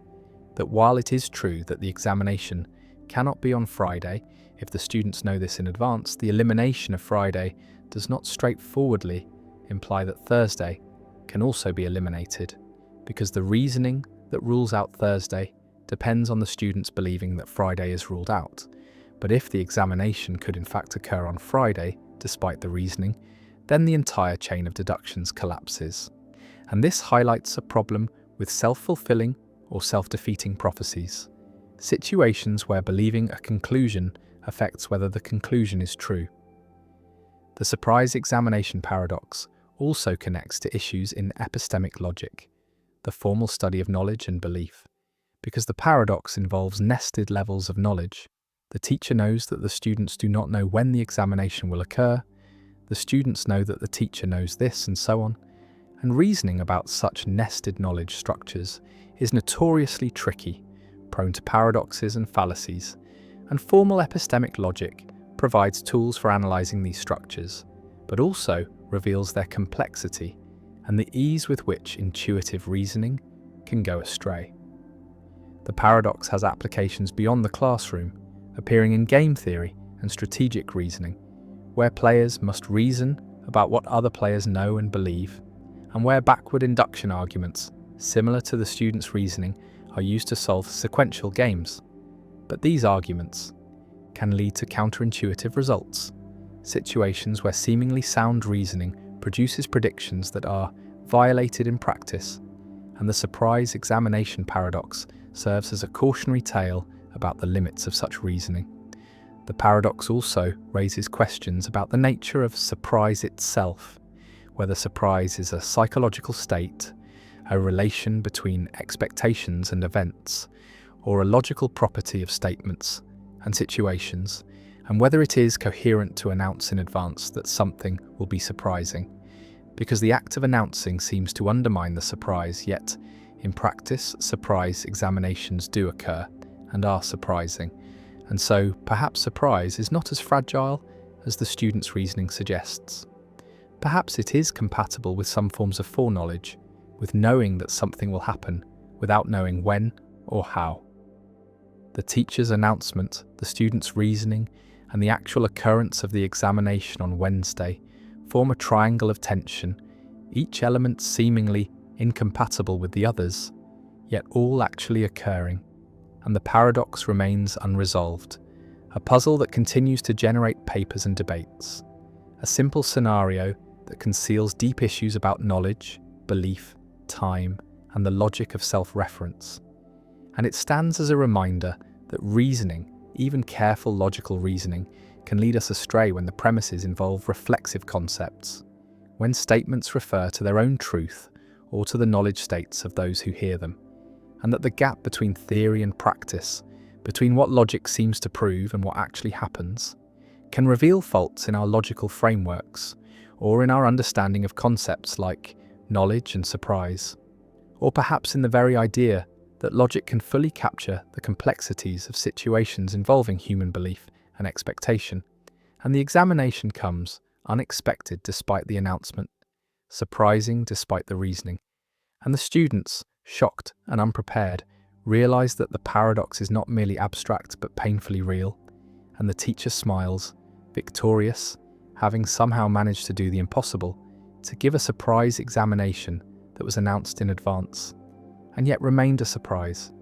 that while it is true that the examination cannot be on Friday, if the students know this in advance, the elimination of Friday does not straightforwardly imply that Thursday can also be eliminated, because the reasoning that rules out Thursday depends on the students believing that Friday is ruled out. But if the examination could in fact occur on Friday, despite the reasoning, then the entire chain of deductions collapses. And this highlights a problem with self-fulfilling or self-defeating prophecies, situations where believing a conclusion affects whether the conclusion is true. The surprise examination paradox also connects to issues in epistemic logic, the formal study of knowledge and belief, because the paradox involves nested levels of knowledge. The teacher knows that the students do not know when the examination will occur, the students know that the teacher knows this, and so on, and reasoning about such nested knowledge structures is notoriously tricky, prone to paradoxes and fallacies, and formal epistemic logic provides tools for analysing these structures, but also reveals their complexity and the ease with which intuitive reasoning can go astray. The paradox has applications beyond the classroom, appearing in game theory and strategic reasoning, where players must reason about what other players know and believe, and where backward induction arguments, similar to the student's reasoning, are used to solve sequential games. But these arguments can lead to counterintuitive results, situations where seemingly sound reasoning produces predictions that are violated in practice, and the surprise examination paradox serves as a cautionary tale about the limits of such reasoning. The paradox also raises questions about the nature of surprise itself, whether surprise is a psychological state, a relation between expectations and events, or a logical property of statements and situations, and whether it is coherent to announce in advance that something will be surprising, because the act of announcing seems to undermine the surprise, yet in practice surprise examinations do occur and are surprising, and so perhaps surprise is not as fragile as the student's reasoning suggests. Perhaps it is compatible with some forms of foreknowledge, with knowing that something will happen without knowing when or how. The teacher's announcement, the student's reasoning, and the actual occurrence of the examination on Wednesday form a triangle of tension, each element seemingly incompatible with the others, yet all actually occurring, and the paradox remains unresolved, a puzzle that continues to generate papers and debates, a simple scenario that conceals deep issues about knowledge, belief, time, and the logic of self-reference. And it stands as a reminder that reasoning, even careful logical reasoning, can lead us astray when the premises involve reflexive concepts, when statements refer to their own truth or to the knowledge states of those who hear them, and that the gap between theory and practice, between what logic seems to prove and what actually happens, can reveal faults in our logical frameworks, or in our understanding of concepts like knowledge and surprise, or perhaps in the very idea that logic can fully capture the complexities of situations involving human belief and expectation. And the examination comes unexpected despite the announcement, surprising despite the reasoning. And the students, shocked and unprepared, realize that the paradox is not merely abstract but painfully real. And the teacher smiles, victorious, having somehow managed to do the impossible, to give a surprise examination that was announced in advance, and yet remained a surprise.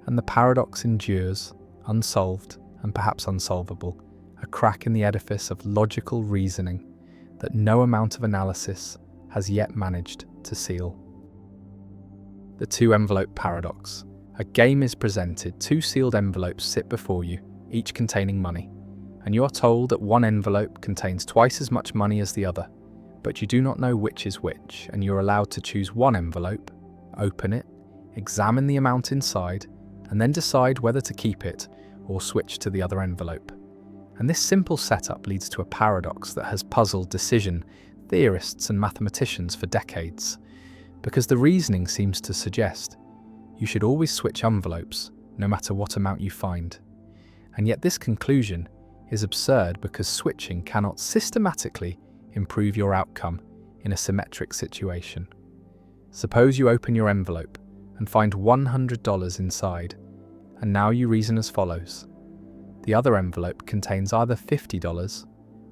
And the paradox endures, unsolved and perhaps unsolvable, a crack in the edifice of logical reasoning that no amount of analysis has yet managed to seal. The two-envelope paradox. A game is presented, two sealed envelopes sit before you, each containing money, and you are told that one envelope contains twice as much money as the other, but you do not know which is which, and you are allowed to choose one envelope, open it, examine the amount inside, and then decide whether to keep it or switch to the other envelope. And this simple setup leads to a paradox that has puzzled decision theorists and mathematicians for decades, because the reasoning seems to suggest you should always switch envelopes, no matter what amount you find. And yet this conclusion is absurd because switching cannot systematically improve your outcome in a symmetric situation. Suppose you open your envelope and find $100 inside, and now you reason as follows. The other envelope contains either $50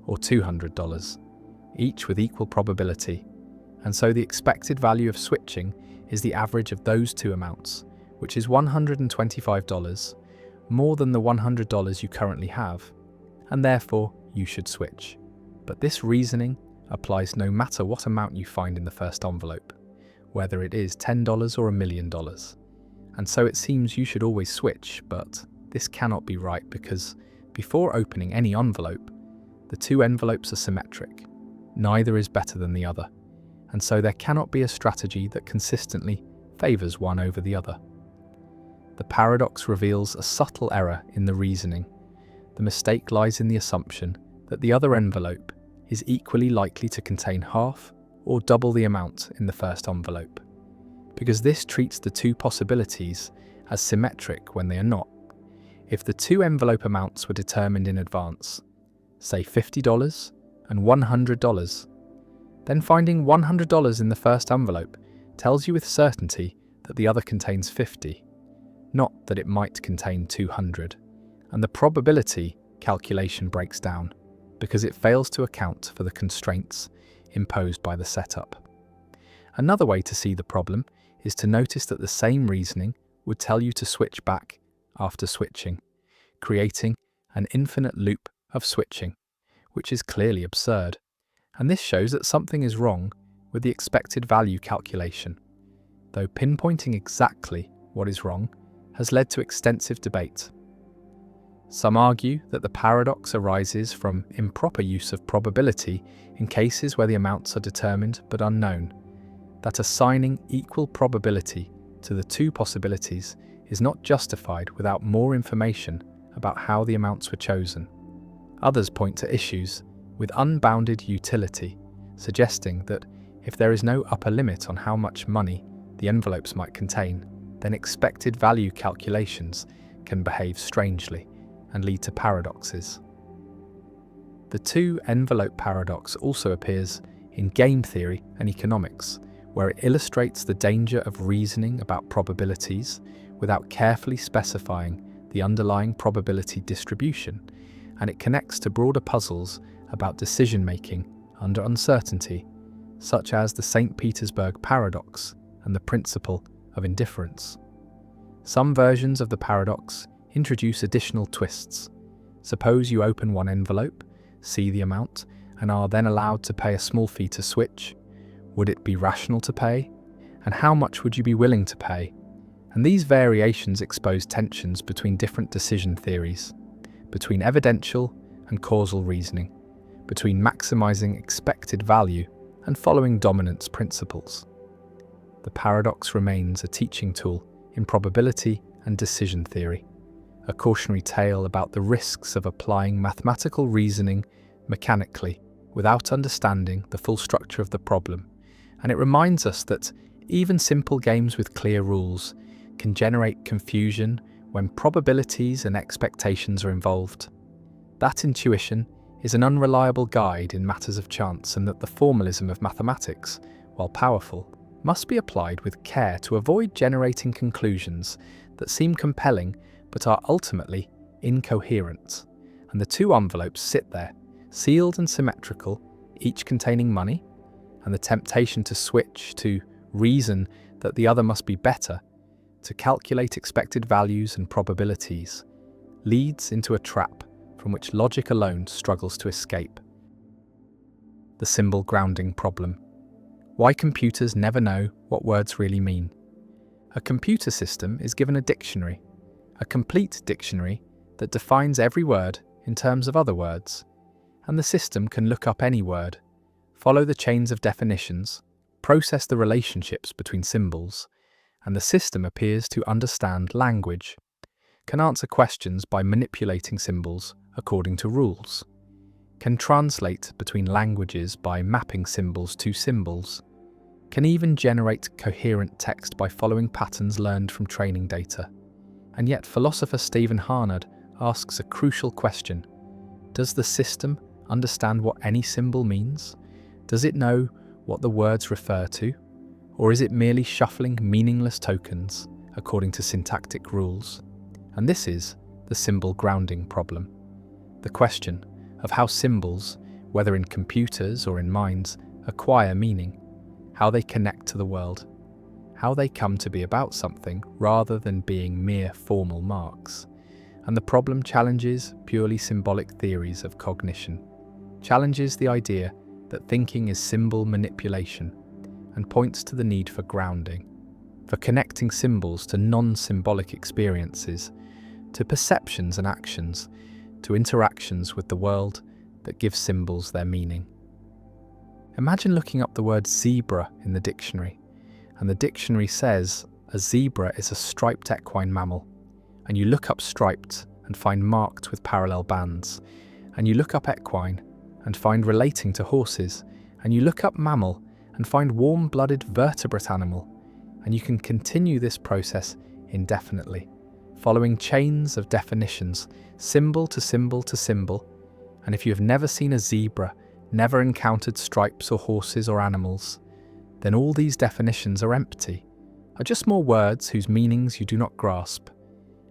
or $200, each with equal probability, and so the expected value of switching is the average of those two amounts, which is $125, more than the $100 you currently have, and therefore you should switch. But this reasoning applies no matter what amount you find in the first envelope, whether it is $10 or $1 million. And so it seems you should always switch, but this cannot be right because before opening any envelope, the two envelopes are symmetric. Neither is better than the other, and so there cannot be a strategy that consistently favors one over the other. The paradox reveals a subtle error in the reasoning. The mistake lies in the assumption that the other envelope is equally likely to contain half or double the amount in the first envelope, because this treats the two possibilities as symmetric when they are not. If the two envelope amounts were determined in advance, say $50 and $100, then finding $100 in the first envelope tells you with certainty that the other contains 50, not that it might contain 200, and the probability calculation breaks down because it fails to account for the constraints imposed by the setup. Another way to see the problem is to notice that the same reasoning would tell you to switch back after switching, creating an infinite loop of switching, which is clearly absurd. And this shows that something is wrong with the expected value calculation, though pinpointing exactly what is wrong has led to extensive debate. Some argue that the paradox arises from improper use of probability in cases where the amounts are determined but unknown, that assigning equal probability to the two possibilities is not justified without more information about how the amounts were chosen. Others point to issues with unbounded utility, suggesting that if there is no upper limit on how much money the envelopes might contain, then expected value calculations can behave strangely and lead to paradoxes. The two-envelope paradox also appears in game theory and economics, where it illustrates the danger of reasoning about probabilities without carefully specifying the underlying probability distribution, and it connects to broader puzzles about decision-making under uncertainty, such as the St. Petersburg paradox and the principle of indifference. Some versions of the paradox introduce additional twists. Suppose you open one envelope, see the amount, and are then allowed to pay a small fee to switch. Would it be rational to pay? And how much would you be willing to pay? And these variations expose tensions between different decision theories, between evidential and causal reasoning, between maximizing expected value and following dominance principles. The paradox remains a teaching tool in probability and decision theory, a cautionary tale about the risks of applying mathematical reasoning mechanically without understanding the full structure of the problem, and it reminds us that even simple games with clear rules can generate confusion when probabilities and expectations are involved. That intuition is an unreliable guide in matters of chance, and that the formalism of mathematics, while powerful, must be applied with care to avoid generating conclusions that seem compelling but are ultimately incoherent. And the two envelopes sit there, sealed and symmetrical, each containing money, and the temptation to switch, to reason that the other must be better, to calculate expected values and probabilities, leads into a trap from which logic alone struggles to escape. The symbol grounding problem. Why computers never know what words really mean. A computer system is given a dictionary, a complete dictionary that defines every word in terms of other words, and the system can look up any word, follow the chains of definitions, process the relationships between symbols, and the system appears to understand language, can answer questions by manipulating symbols according to rules, can translate between languages by mapping symbols to symbols, can even generate coherent text by following patterns learned from training data. And yet philosopher Stephen Harnad asks a crucial question. Does the system understand what any symbol means? Does it know what the words refer to? Or is it merely shuffling meaningless tokens according to syntactic rules? And this is the symbol grounding problem. The question of how symbols, whether in computers or in minds, acquire meaning, how they connect to the world, how they come to be about something rather than being mere formal marks. And the problem challenges purely symbolic theories of cognition, challenges the idea that thinking is symbol manipulation, and points to the need for grounding, for connecting symbols to non-symbolic experiences, to perceptions and actions, to interactions with the world that give symbols their meaning. Imagine looking up the word zebra in the dictionary, and the dictionary says a zebra is a striped equine mammal, and you look up striped and find marked with parallel bands, and you look up equine and find relating to horses, and you look up mammal and find warm-blooded vertebrate animal, and you can continue this process indefinitely, following chains of definitions, symbol to symbol to symbol. And if you have never seen a zebra, never encountered stripes or horses or animals, then all these definitions are empty, are just more words whose meanings you do not grasp,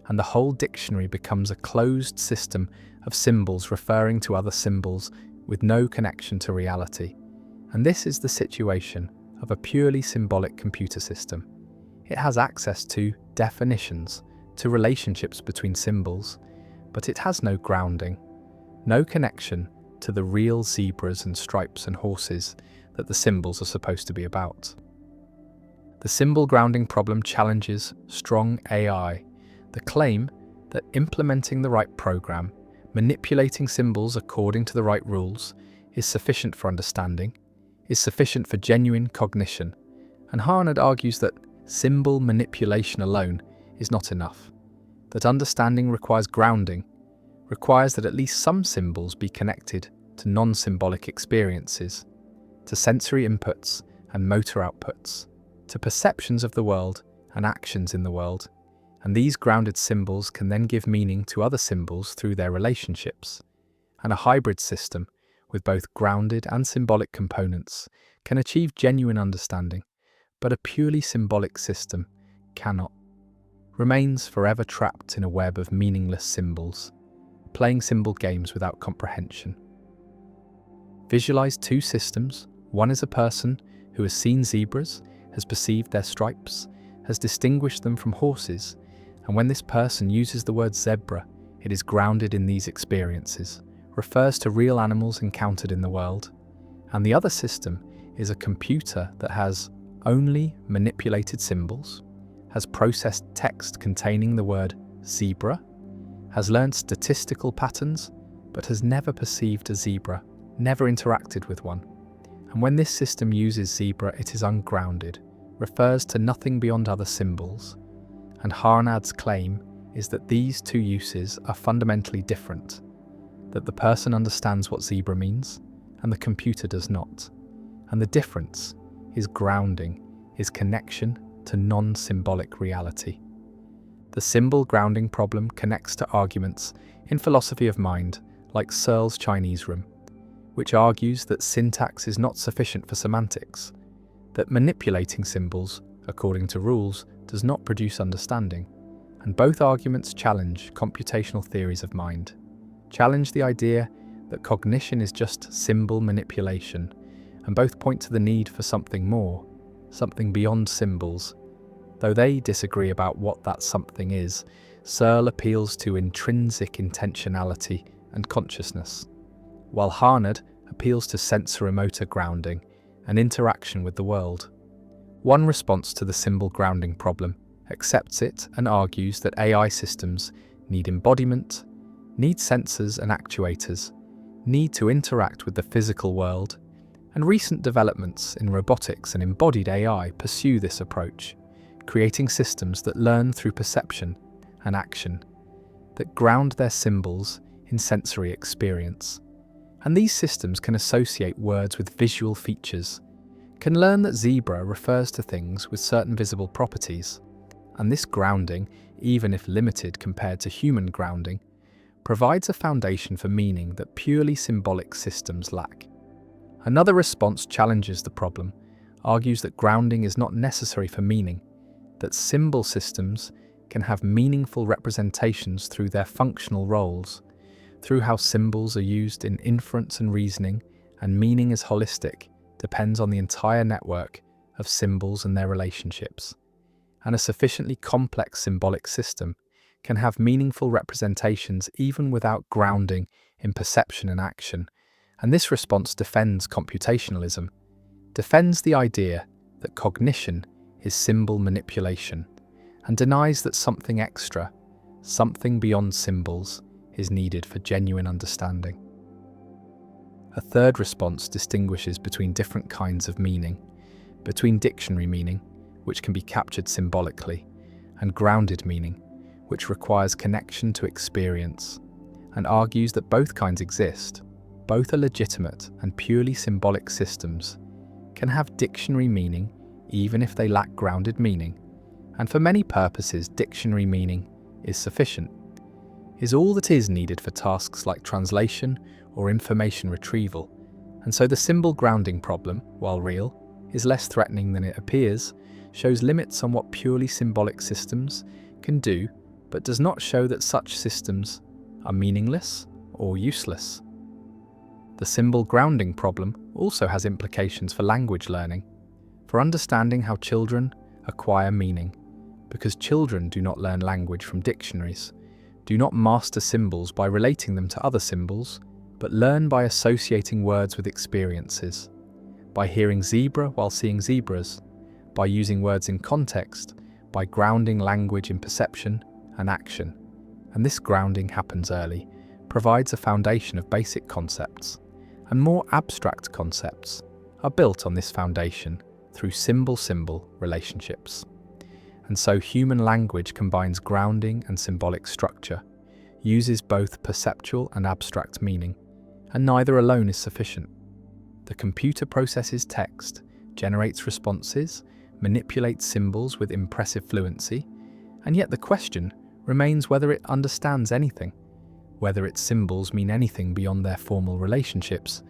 and the whole dictionary becomes a closed system of symbols referring to other symbols with no connection to reality. And this is the situation of a purely symbolic computer system. It has access to definitions, to relationships between symbols, but it has no grounding, no connection to the real zebras and stripes and horses that the symbols are supposed to be about. The symbol grounding problem challenges strong AI, the claim that implementing the right program, manipulating symbols according to the right rules, is sufficient for understanding, is sufficient for genuine cognition, and Harnad argues that symbol manipulation alone is not enough, that understanding requires grounding, requires that at least some symbols be connected to non-symbolic experiences, to sensory inputs and motor outputs, to perceptions of the world and actions in the world, and these grounded symbols can then give meaning to other symbols through their relationships. And a hybrid system, with both grounded and symbolic components, can achieve genuine understanding, but a purely symbolic system cannot. Remains forever trapped in a web of meaningless symbols, playing symbol games without comprehension. Visualize two systems. One is a person who has seen zebras, has perceived their stripes, has distinguished them from horses, and when this person uses the word zebra, it is grounded in these experiences, refers to real animals encountered in the world. And the other system is a computer that has only manipulated symbols, has processed text containing the word zebra, has learned statistical patterns, but has never perceived a zebra, never interacted with one. And when this system uses zebra, it is ungrounded, refers to nothing beyond other symbols. And Harnad's claim is that these two uses are fundamentally different, that the person understands what zebra means, and the computer does not. And the difference is grounding, is connection to non-symbolic reality. The symbol grounding problem connects to arguments in philosophy of mind like Searle's Chinese room, which argues that syntax is not sufficient for semantics, that manipulating symbols, according to rules, does not produce understanding, and both arguments challenge computational theories of mind, challenge the idea that cognition is just symbol manipulation, and both point to the need for something more, something beyond symbols. Though they disagree about what that something is, Searle appeals to intrinsic intentionality and consciousness, while Harnad appeals to sensoromotor grounding and interaction with the world. One response to the symbol grounding problem accepts it and argues that AI systems need embodiment, need sensors and actuators, need to interact with the physical world, and recent developments in robotics and embodied AI pursue this approach, creating systems that learn through perception and action, that ground their symbols in sensory experience. And these systems can associate words with visual features, can learn that zebra refers to things with certain visible properties, and this grounding, even if limited compared to human grounding, provides a foundation for meaning that purely symbolic systems lack. Another response challenges the problem, argues that grounding is not necessary for meaning, that symbol systems can have meaningful representations through their functional roles, through how symbols are used in inference and reasoning, and meaning is holistic, depends on the entire network of symbols and their relationships. And a sufficiently complex symbolic system can have meaningful representations even without grounding in perception and action. And this response defends computationalism, defends the idea that cognition is symbol manipulation, and denies that something extra, something beyond symbols, is needed for genuine understanding. A third response distinguishes between different kinds of meaning, between dictionary meaning, which can be captured symbolically, and grounded meaning, which requires connection to experience, and argues that both kinds exist. Both are legitimate and purely symbolic systems, can have dictionary meaning even if they lack grounded meaning, and for many purposes dictionary meaning is sufficient, is all that is needed for tasks like translation or information retrieval, and so the symbol grounding problem, while real, is less threatening than it appears, shows limits on what purely symbolic systems can do, but does not show that such systems are meaningless or useless. The symbol grounding problem also has implications for language learning, for understanding how children acquire meaning, because children do not learn language from dictionaries, do not master symbols by relating them to other symbols, but learn by associating words with experiences, by hearing zebra while seeing zebras, by using words in context, by grounding language in perception and action. And this grounding happens early, provides a foundation of basic concepts, and more abstract concepts are built on this foundation through symbol-symbol relationships. And so human language combines grounding and symbolic structure, uses both perceptual and abstract meaning, and neither alone is sufficient. The computer processes text, generates responses, manipulates symbols with impressive fluency, and yet the question remains whether it understands anything, whether its symbols mean anything beyond their formal relationships,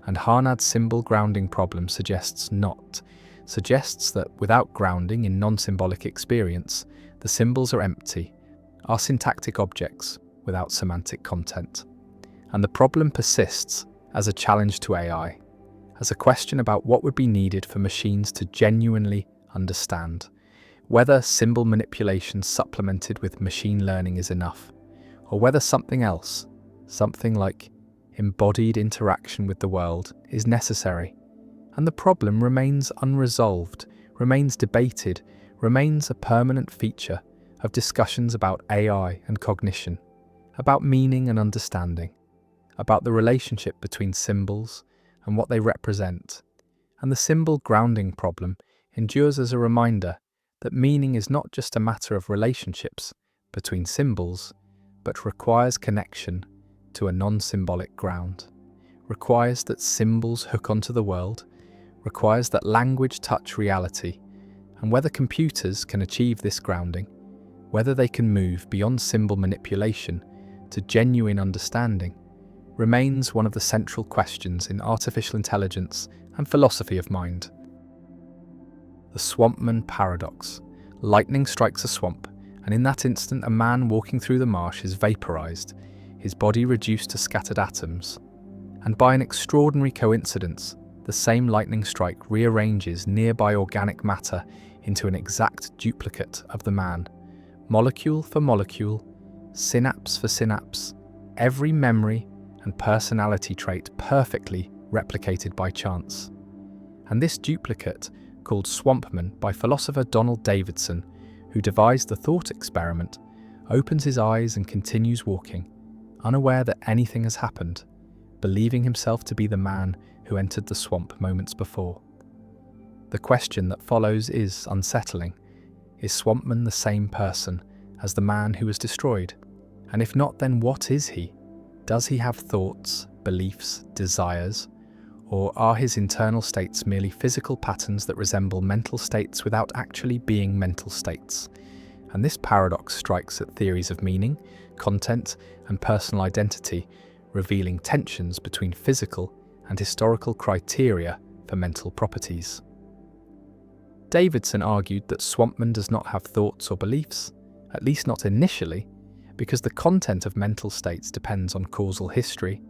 and Harnad's symbol grounding problem suggests not, suggests that without grounding in non-symbolic experience, the symbols are empty, are syntactic objects without semantic content. And the problem persists as a challenge to AI, as a question about what would be needed for machines to genuinely understand, whether symbol manipulation supplemented with machine learning is enough, or whether something else, something like embodied interaction with the world, is necessary. And the problem remains unresolved, remains debated, remains a permanent feature of discussions about AI and cognition, about meaning and understanding, about the relationship between symbols and what they represent. And the symbol grounding problem endures as a reminder that meaning is not just a matter of relationships between symbols, but requires connection to a non-symbolic ground, requires that symbols hook onto the world, requires that language touch reality, and whether computers can achieve this grounding, whether they can move beyond symbol manipulation to genuine understanding, remains one of the central questions in artificial intelligence and philosophy of mind. The swampman paradox. Lightning strikes a swamp, and in that instant a man walking through the marsh is vaporized, his body reduced to scattered atoms. And by an extraordinary coincidence, the same lightning strike rearranges nearby organic matter into an exact duplicate of the man, molecule for molecule, synapse for synapse, every memory and personality trait perfectly replicated by chance. And this duplicate, called Swampman by philosopher Donald Davidson, who devised the thought experiment, opens his eyes and continues walking, unaware that anything has happened, believing himself to be the man who entered the swamp moments before. The question that follows is unsettling. Is Swampman the same person as the man who was destroyed? And if not, then what is he? Does he have thoughts, beliefs, desires? Or are his internal states merely physical patterns that resemble mental states without actually being mental states? And this paradox strikes at theories of meaning, content, and personal identity, revealing tensions between physical and historical criteria for mental properties. Davidson argued that Swampman does not have thoughts or beliefs, at least not initially, because the content of mental states depends on causal history,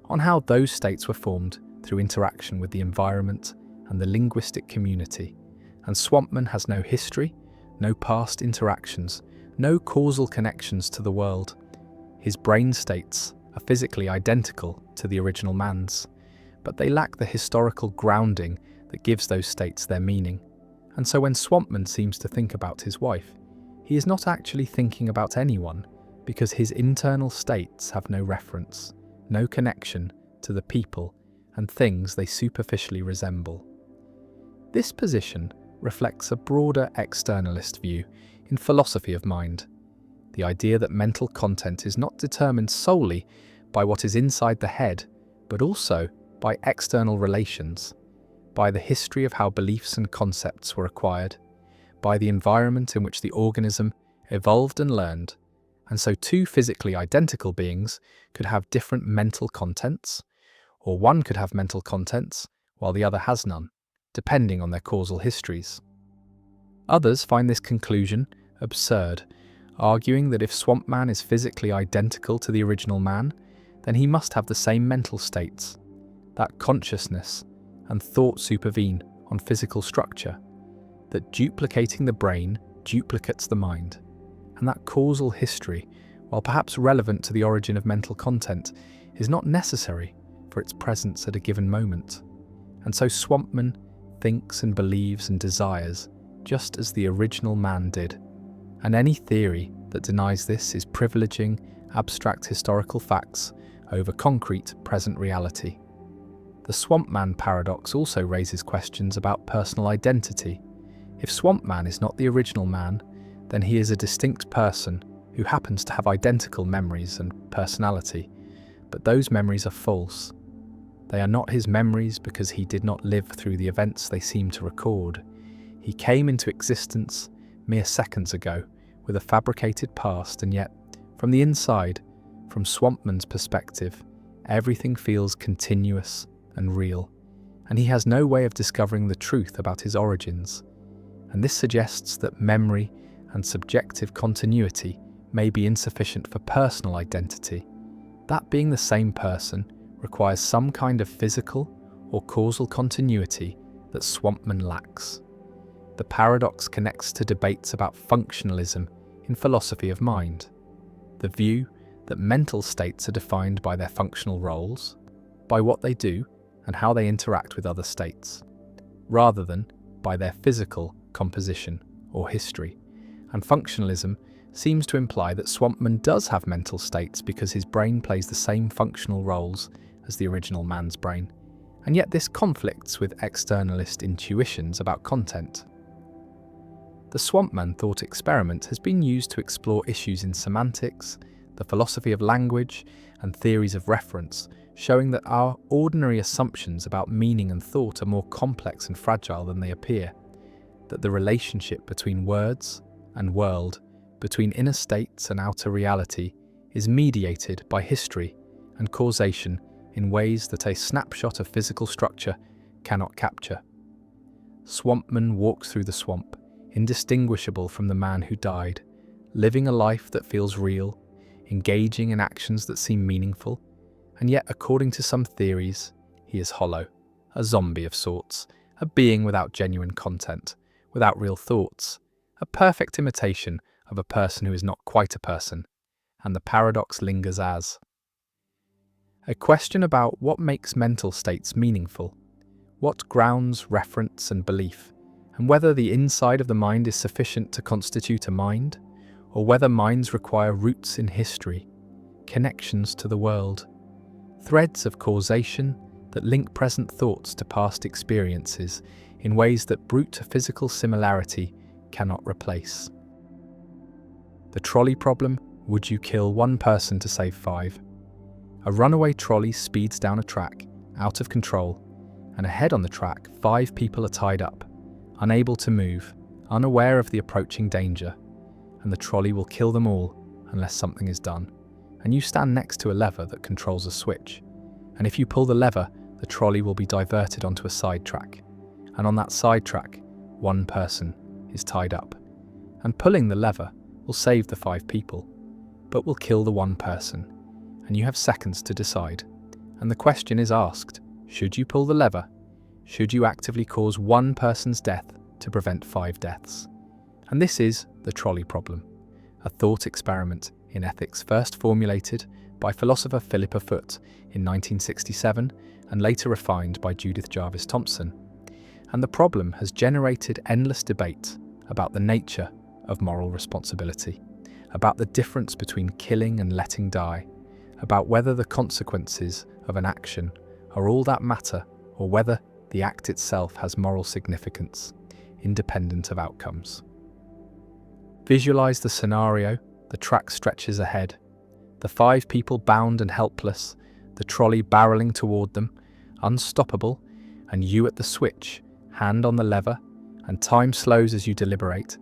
on how those states were formed through interaction with the environment and the linguistic community, and Swampman has no history, no past interactions, no causal connections to the world. His brain states are physically identical to the original man's, but they lack the historical grounding that gives those states their meaning. And so when Swampman seems to think about his wife, he is not actually thinking about anyone, because his internal states have no reference, no connection to the people and things they superficially resemble. This position reflects a broader externalist view in philosophy of mind, the idea that mental content is not determined solely by what is inside the head, but also by external relations, by the history of how beliefs and concepts were acquired, by the environment in which the organism evolved and learned, and so two physically identical beings could have different mental contents, or one could have mental contents while the other has none, depending on their causal histories. Others find this conclusion absurd, arguing that if Swampman is physically identical to the original man, then he must have the same mental states, that consciousness and thought supervene on physical structure, that duplicating the brain duplicates the mind, and that causal history, while perhaps relevant to the origin of mental content, is not necessary for its presence at a given moment. And so Swampman thinks and believes and desires just as the original man did, and any theory that denies this is privileging abstract historical facts over concrete present reality. The Swampman paradox also raises questions about personal identity. If Swampman is not the original man, then he is a distinct person who happens to have identical memories and personality, but those memories are false. They are not his memories because he did not live through the events they seem to record. He came into existence mere seconds ago with a fabricated past, and yet, from the inside, from Swampman's perspective, everything feels continuous and real, and he has no way of discovering the truth about his origins. And this suggests that memory and subjective continuity may be insufficient for personal identity. That being the same person requires some kind of physical or causal continuity that Swampman lacks. The paradox connects to debates about functionalism in philosophy of mind, the view that mental states are defined by their functional roles, by what they do and how they interact with other states, rather than by their physical composition or history. And functionalism seems to imply that Swampman does have mental states because his brain plays the same functional roles as the original man's brain, and yet this conflicts with externalist intuitions about content. The Swampman thought experiment has been used to explore issues in semantics, the philosophy of language, and theories of reference showing that our ordinary assumptions about meaning and thought are more complex and fragile than they appear, that the relationship between words and world, between inner states and outer reality, is mediated by history and causation in ways that a snapshot of physical structure cannot capture. Swampman walks through the swamp, indistinguishable from the man who died, living a life that feels real, engaging in actions that seem meaningful, and yet, according to some theories, he is hollow, a zombie of sorts, a being without genuine content, without real thoughts, a perfect imitation of a person who is not quite a person, and the paradox lingers as a question about what makes mental states meaningful, what grounds reference and belief, and whether the inside of the mind is sufficient to constitute a mind, or whether minds require roots in history, connections to the world, threads of causation that link present thoughts to past experiences in ways that brute physical similarity cannot replace. The trolley problem: would you kill one person to save five? A runaway trolley speeds down a track, out of control, and ahead on the track, 5 people are tied up, unable to move, unaware of the approaching danger, and the trolley will kill them all unless something is done. And you stand next to a lever that controls a switch, and if you pull the lever, the trolley will be diverted onto a side track, and on that side track, 1 person is tied up. And pulling the lever will save the 5 people, but will kill the 1 person, and you have seconds to decide. And the question is asked: should you pull the lever? Should you actively cause 1 person's death to prevent 5 deaths? And this is the trolley problem, a thought experiment in ethics first formulated by philosopher Philippa Foot in 1967 and later refined by Judith Jarvis Thompson. And the problem has generated endless debate about the nature of moral responsibility, about the difference between killing and letting die, about whether the consequences of an action are all that matter, or whether the act itself has moral significance, independent of outcomes. Visualize the scenario: the track stretches ahead, the 5 people bound and helpless, the trolley barreling toward them, unstoppable, and you at the switch, hand on the lever, and time slows as you deliberate.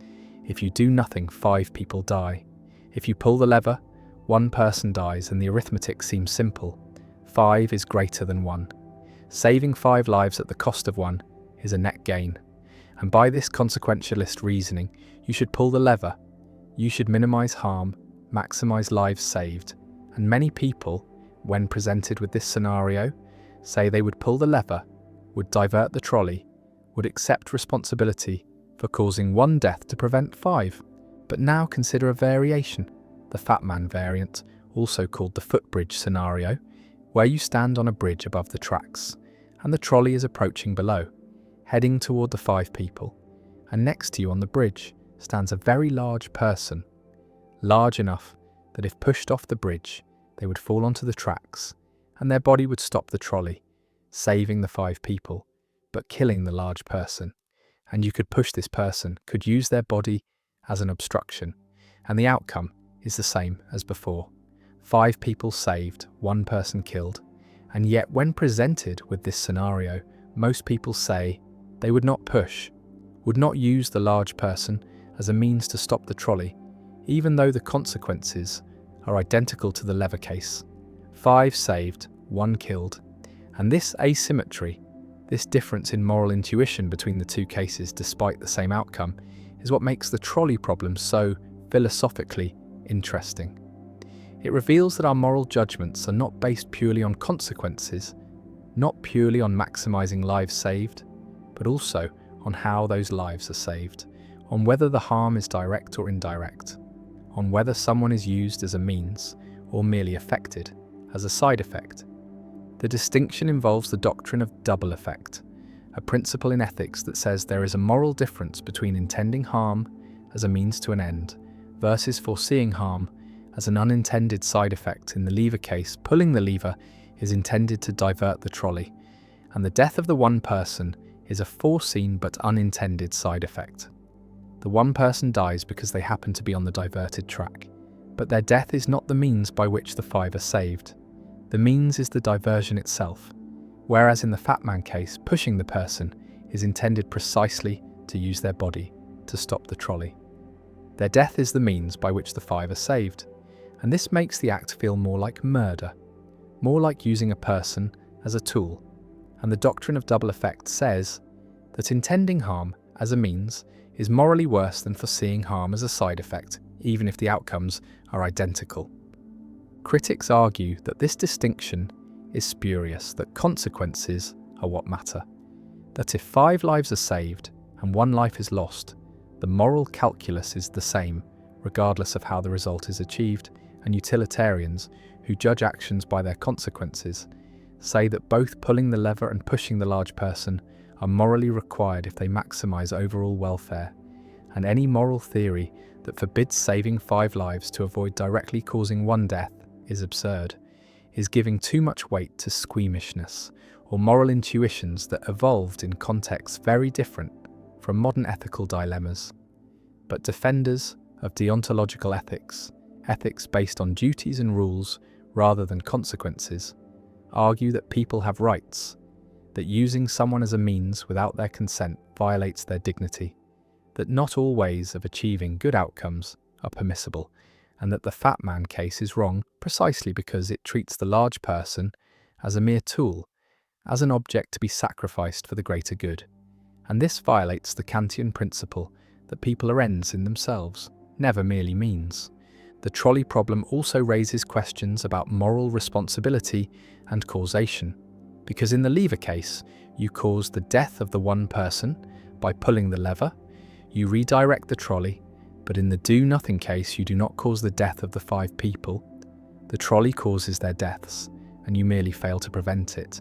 If you do nothing, 5 people die. If you pull the lever, 1 person dies, and the arithmetic seems simple. 5 is greater than 1. Saving 5 lives at the cost of 1 is a net gain. And by this consequentialist reasoning, you should pull the lever. You should minimize harm, maximize lives saved. And many people, when presented with this scenario, say they would pull the lever, would divert the trolley, would accept responsibility for causing 1 death to prevent 5. But now consider a variation, the Fat Man variant, also called the footbridge scenario, where you stand on a bridge above the tracks, and the trolley is approaching below, heading toward the 5 people, and next to you on the bridge stands a very large person, large enough that if pushed off the bridge, they would fall onto the tracks, and their body would stop the trolley, saving the 5 people, but killing the large person. And you could push this person, could use their body as an obstruction, and the outcome is the same as before. 5 people saved, 1 person killed, and yet when presented with this scenario, most people say they would not push, would not use the large person as a means to stop the trolley, even though the consequences are identical to the lever case. 5 saved, 1 killed, and this asymmetry, this difference in moral intuition between the 2 cases despite the same outcome, is what makes the trolley problem so philosophically interesting. It reveals that our moral judgments are not based purely on consequences, not purely on maximizing lives saved, but also on how those lives are saved, on whether the harm is direct or indirect, on whether someone is used as a means or merely affected as a side effect. The distinction involves the doctrine of double effect, a principle in ethics that says there is a moral difference between intending harm as a means to an end versus foreseeing harm as an unintended side effect. In the lever case, pulling the lever is intended to divert the trolley, and the death of the 1 person is a foreseen but unintended side effect. The 1 person dies because they happen to be on the diverted track, but their death is not the means by which the 5 are saved. The means is the diversion itself, whereas in the fat man case, pushing the person is intended precisely to use their body to stop the trolley. Their death is the means by which the five are saved, and this makes the act feel more like murder, more like using a person as a tool. And the doctrine of double effect says that intending harm as a means is morally worse than foreseeing harm as a side effect, even if the outcomes are identical. Critics argue that this distinction is spurious, that consequences are what matter, that if 5 lives are saved and 1 life is lost, the moral calculus is the same, regardless of how the result is achieved, and utilitarians, who judge actions by their consequences, say that both pulling the lever and pushing the large person are morally required if they maximize overall welfare, and any moral theory that forbids saving 5 lives to avoid directly causing 1 death is absurd, is giving too much weight to squeamishness or moral intuitions that evolved in contexts very different from modern ethical dilemmas. But defenders of deontological ethics, ethics based on duties and rules rather than consequences, argue that people have rights, that using someone as a means without their consent violates their dignity, that not all ways of achieving good outcomes are permissible, and that the fat man case is wrong precisely because it treats the large person as a mere tool, as an object to be sacrificed for the greater good. And this violates the Kantian principle that people are ends in themselves, never merely means. The trolley problem also raises questions about moral responsibility and causation, because in the lever case, you cause the death of the 1 person by pulling the lever, you redirect the trolley, but in the do-nothing case, you do not cause the death of the 5 people. The trolley causes their deaths, and you merely fail to prevent it.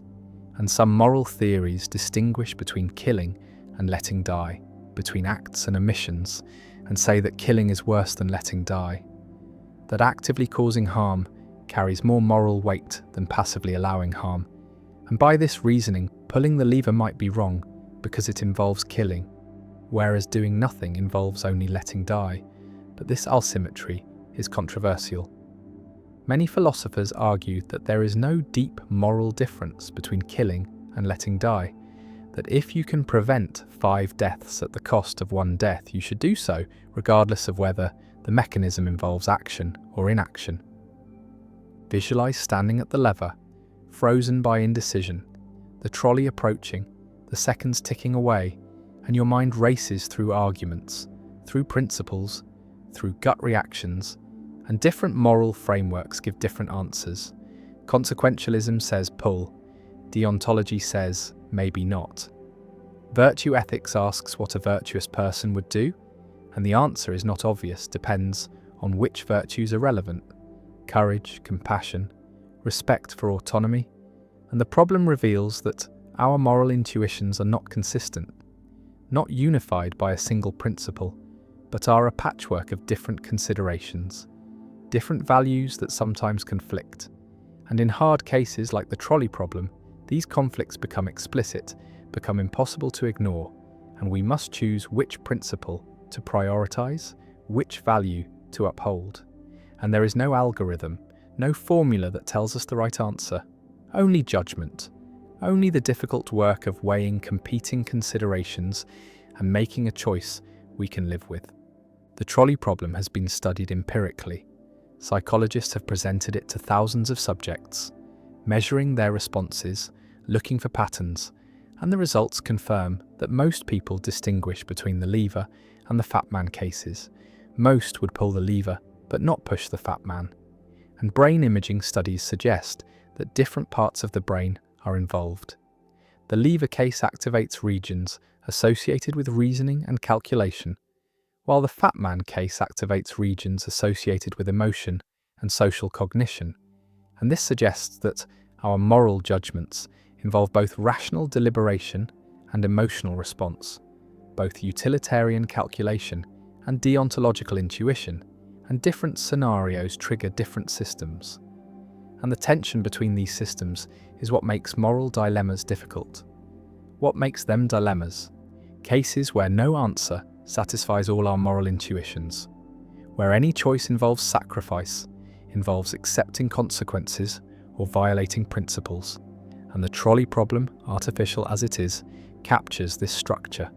And some moral theories distinguish between killing and letting die, between acts and omissions, and say that killing is worse than letting die, that actively causing harm carries more moral weight than passively allowing harm. And by this reasoning, pulling the lever might be wrong because it involves killing, whereas doing nothing involves only letting die. But this asymmetry is controversial. Many philosophers argue that there is no deep moral difference between killing and letting die, that if you can prevent 5 deaths at the cost of 1 death, you should do so, regardless of whether the mechanism involves action or inaction. Visualize standing at the lever, frozen by indecision, the trolley approaching, the seconds ticking away, and your mind races through arguments, through principles, through gut reactions, and different moral frameworks give different answers. Consequentialism says pull, deontology says maybe not. Virtue ethics asks what a virtuous person would do, and the answer is not obvious, depends on which virtues are relevant: courage, compassion, respect for autonomy, and the problem reveals that our moral intuitions are not consistent, not unified by a single principle, but are a patchwork of different considerations, different values that sometimes conflict. And in hard cases like the trolley problem, these conflicts become explicit, become impossible to ignore, and we must choose which principle to prioritize, which value to uphold. And there is no algorithm, no formula that tells us the right answer, only judgment, only the difficult work of weighing competing considerations and making a choice we can live with. The trolley problem has been studied empirically. Psychologists have presented it to thousands of subjects, measuring their responses, looking for patterns, and the results confirm that most people distinguish between the lever and the fat man cases. Most would pull the lever, but not push the fat man. And brain imaging studies suggest that different parts of the brain are involved. The lever case activates regions associated with reasoning and calculation, while the fat man case activates regions associated with emotion and social cognition. And this suggests that our moral judgments involve both rational deliberation and emotional response, both utilitarian calculation and deontological intuition, and different scenarios trigger different systems. And the tension between these systems is what makes moral dilemmas difficult. What makes them dilemmas? Cases where no answer satisfies all our moral intuitions, where any choice involves sacrifice, involves accepting consequences, or violating principles, and the trolley problem, artificial as it is, captures this structure,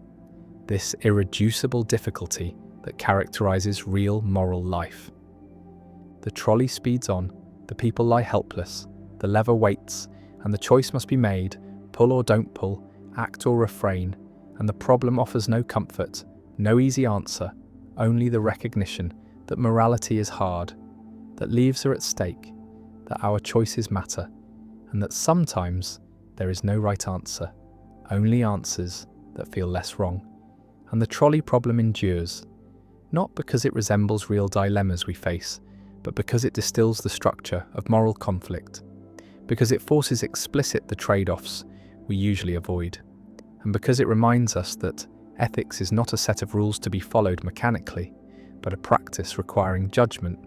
this irreducible difficulty that characterizes real moral life. The trolley speeds on, the people lie helpless, the lever waits, and the choice must be made, pull or don't pull, act or refrain, and the problem offers no comfort, no easy answer, only the recognition that morality is hard, that lives are at stake, that our choices matter, and that sometimes there is no right answer, only answers that feel less wrong. And the trolley problem endures, not because it resembles real dilemmas we face, but because it distills the structure of moral conflict, because it forces explicit the trade-offs we usually avoid, and because it reminds us that ethics is not a set of rules to be followed mechanically, but a practice requiring judgment,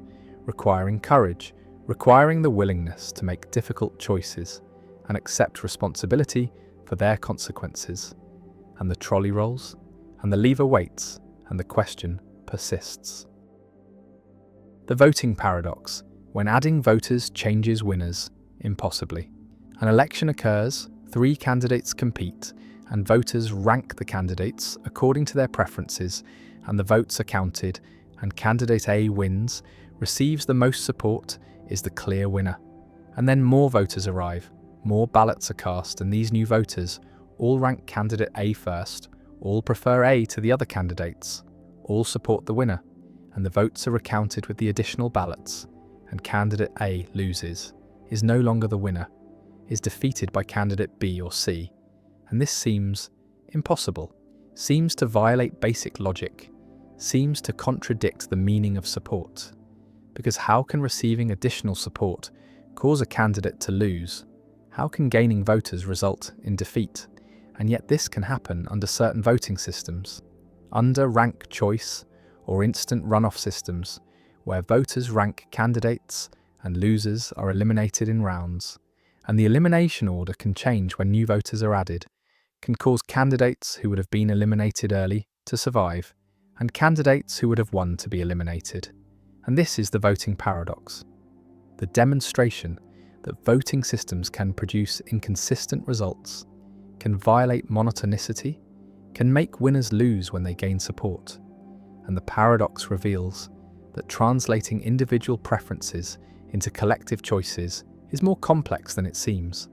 requiring courage, requiring the willingness to make difficult choices and accept responsibility for their consequences. And the trolley rolls, and the lever waits, and the question persists. The voting paradox, when adding voters changes winners, impossibly. An election occurs, 3 candidates compete, and voters rank the candidates according to their preferences, and the votes are counted, and candidate A wins, receives the most support, is the clear winner. And then more voters arrive, more ballots are cast, and these new voters all rank candidate A first, all prefer A to the other candidates, all support the winner, and the votes are recounted with the additional ballots, and candidate A loses, is no longer the winner, is defeated by candidate B or C. And this seems impossible, seems to violate basic logic, seems to contradict the meaning of support. Because how can receiving additional support cause a candidate to lose? How can gaining voters result in defeat? And yet this can happen under certain voting systems, under rank choice or instant runoff systems, where voters rank candidates and losers are eliminated in rounds. And the elimination order can change when new voters are added, can cause candidates who would have been eliminated early to survive, and candidates who would have won to be eliminated. And this is the voting paradox, the demonstration that voting systems can produce inconsistent results, can violate monotonicity, can make winners lose when they gain support. And the paradox reveals that translating individual preferences into collective choices is more complex than it seems,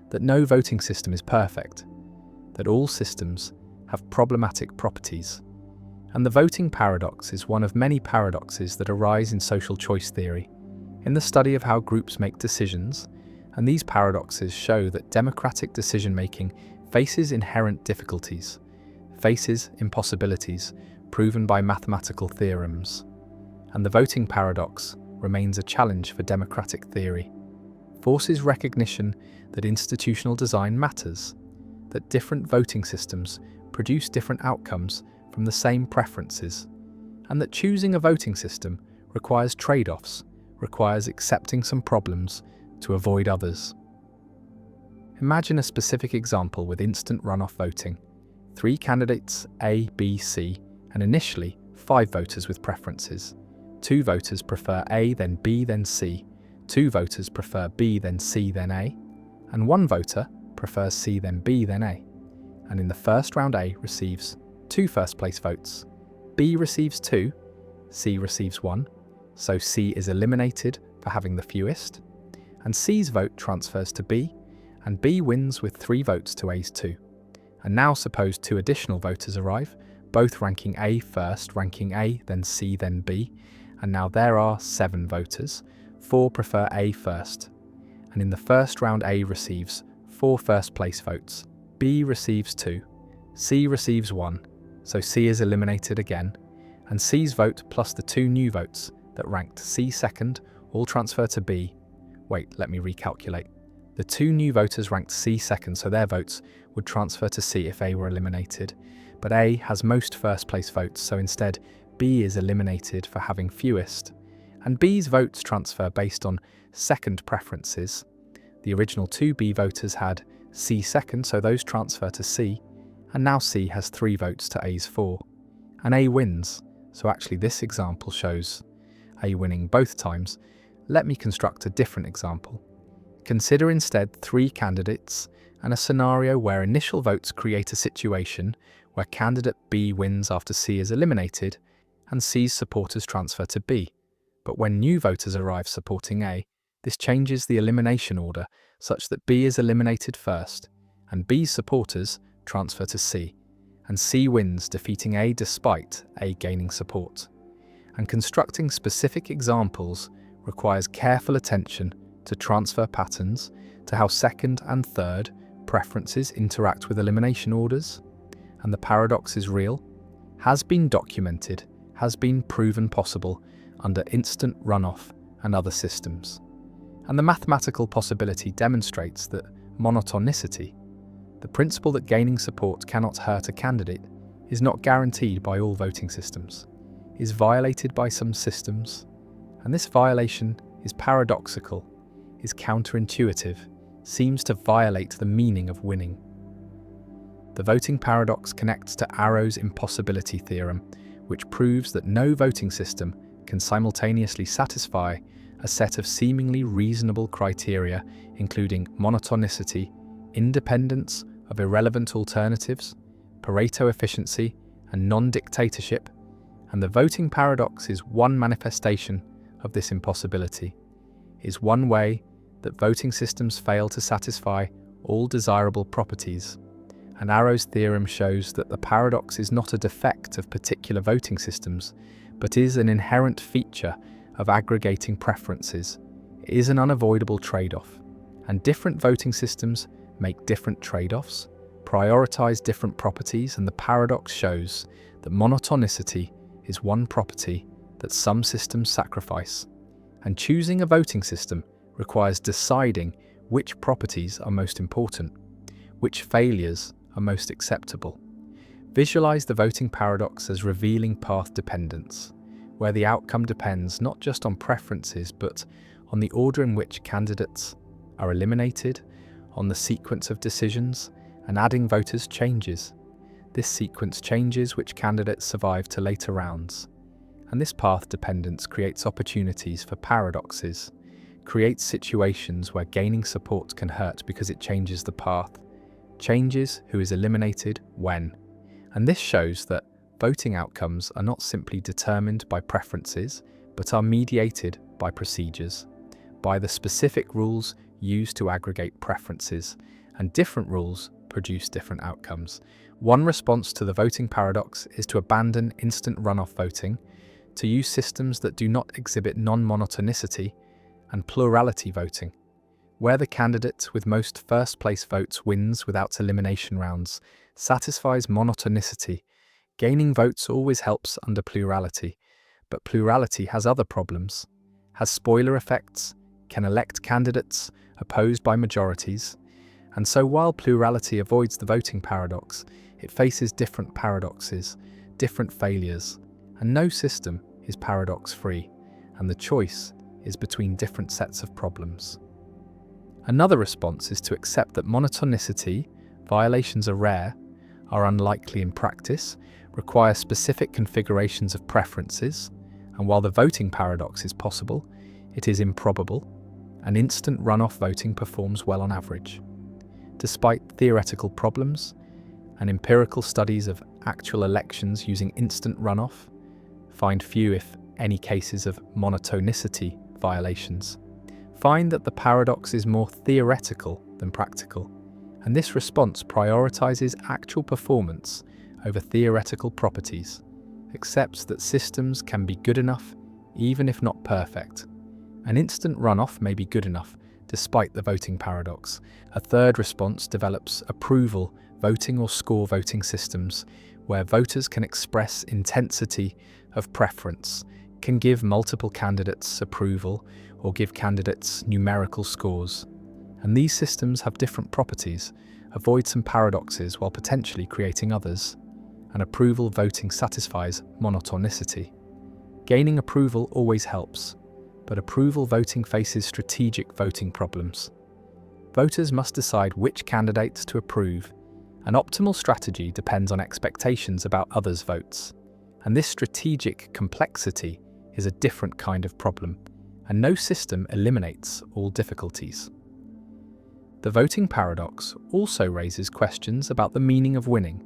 that no voting system is perfect, that all systems have problematic properties. And the voting paradox is one of many paradoxes that arise in social choice theory, in the study of how groups make decisions, and these paradoxes show that democratic decision-making faces inherent difficulties, faces impossibilities proven by mathematical theorems. And the voting paradox remains a challenge for democratic theory, forces recognition that institutional design matters, that different voting systems produce different outcomes from the same preferences, and that choosing a voting system requires trade-offs, requires accepting some problems to avoid others. Imagine a specific example with instant runoff voting. 3 candidates A, B, C, and initially 5 voters with preferences. 2 voters prefer A, then B, then C. 2 voters prefer B, then C, then A. And 1 voter prefers C, then B, then A. And in the first round, A receives 2 first-place votes. B receives 2, C receives 1, so C is eliminated for having the fewest. And C's vote transfers to B, and B wins with 3 votes to A's 2. And now suppose 2 additional voters arrive, both ranking A first, ranking A, then C, then B. And now there are 7 voters. 4 prefer A first. And in the first round, A receives 4 first-place votes. B receives 2. C receives 1. So C is eliminated again. And C's vote plus the 2 new votes that ranked C second all transfer to B. Wait, let me recalculate. The 2 new voters ranked C second, so their votes would transfer to C if A were eliminated. But A has most first-place votes, so instead B is eliminated for having fewest. And B's votes transfer based on second preferences. The original 2 B voters had C second, so those transfer to C, and now C has 3 votes to A's 4. And A wins, so actually this example shows A winning both times. Let me construct a different example. Consider instead 3 candidates and a scenario where initial votes create a situation where candidate B wins after C is eliminated and C's supporters transfer to B. But when new voters arrive supporting A, this changes the elimination order such that B is eliminated first, and B's supporters transfer to C, and C wins, defeating A despite A gaining support. And constructing specific examples requires careful attention to transfer patterns, to how second and third preferences interact with elimination orders. And the paradox is real, has been documented, has been proven possible under instant runoff and other systems. And the mathematical possibility demonstrates that monotonicity, the principle that gaining support cannot hurt a candidate, is not guaranteed by all voting systems, is violated by some systems, and this violation is paradoxical, is counterintuitive, seems to violate the meaning of winning. The voting paradox connects to Arrow's impossibility theorem, which proves that no voting system can simultaneously satisfy a set of seemingly reasonable criteria, including monotonicity, independence of irrelevant alternatives, Pareto efficiency, and non-dictatorship, and the voting paradox is one manifestation of this impossibility, is one way that voting systems fail to satisfy all desirable properties. And Arrow's theorem shows that the paradox is not a defect of particular voting systems, but is an inherent feature of aggregating preferences. It is an unavoidable trade-off, and different voting systems make different trade-offs, prioritize different properties, and the paradox shows that monotonicity is one property that some systems sacrifice. And choosing a voting system requires deciding which properties are most important, which failures are most acceptable. Visualize the voting paradox as revealing path dependence, where the outcome depends not just on preferences but on the order in which candidates are eliminated, on the sequence of decisions, and adding voters changes. This sequence changes which candidates survive to later rounds. And this path dependence creates opportunities for paradoxes, creates situations where gaining support can hurt because it changes the path, changes who is eliminated when. And this shows that voting outcomes are not simply determined by preferences, but are mediated by procedures, by the specific rules used to aggregate preferences, and different rules produce different outcomes. One response to the voting paradox is to abandon instant runoff voting, to use systems that do not exhibit non-monotonicity and plurality voting, where the candidate with most first-place votes wins without elimination rounds, satisfies monotonicity. Gaining votes always helps under plurality, but plurality has other problems, has spoiler effects, can elect candidates opposed by majorities, and so while plurality avoids the voting paradox, it faces different paradoxes, different failures, and no system is paradox-free, and the choice is between different sets of problems. Another response is to accept that monotonicity, violations are rare, are unlikely in practice, require specific configurations of preferences, and while the voting paradox is possible, it is improbable, and instant runoff voting performs well on average. Despite theoretical problems, and empirical studies of actual elections using instant runoff find few, if any, cases of monotonicity violations, find that the paradox is more theoretical than practical, and this response prioritizes actual performance over theoretical properties, accepts that systems can be good enough even if not perfect. An instant runoff may be good enough despite the voting paradox. A third response develops approval voting or score voting systems, where voters can express intensity of preference, can give multiple candidates approval or give candidates numerical scores. And these systems have different properties, avoid some paradoxes while potentially creating others. And approval voting satisfies monotonicity. Gaining approval always helps, but approval voting faces strategic voting problems. Voters must decide which candidates to approve. An optimal strategy depends on expectations about others' votes, and this strategic complexity is a different kind of problem, and no system eliminates all difficulties. The voting paradox also raises questions about the meaning of winning,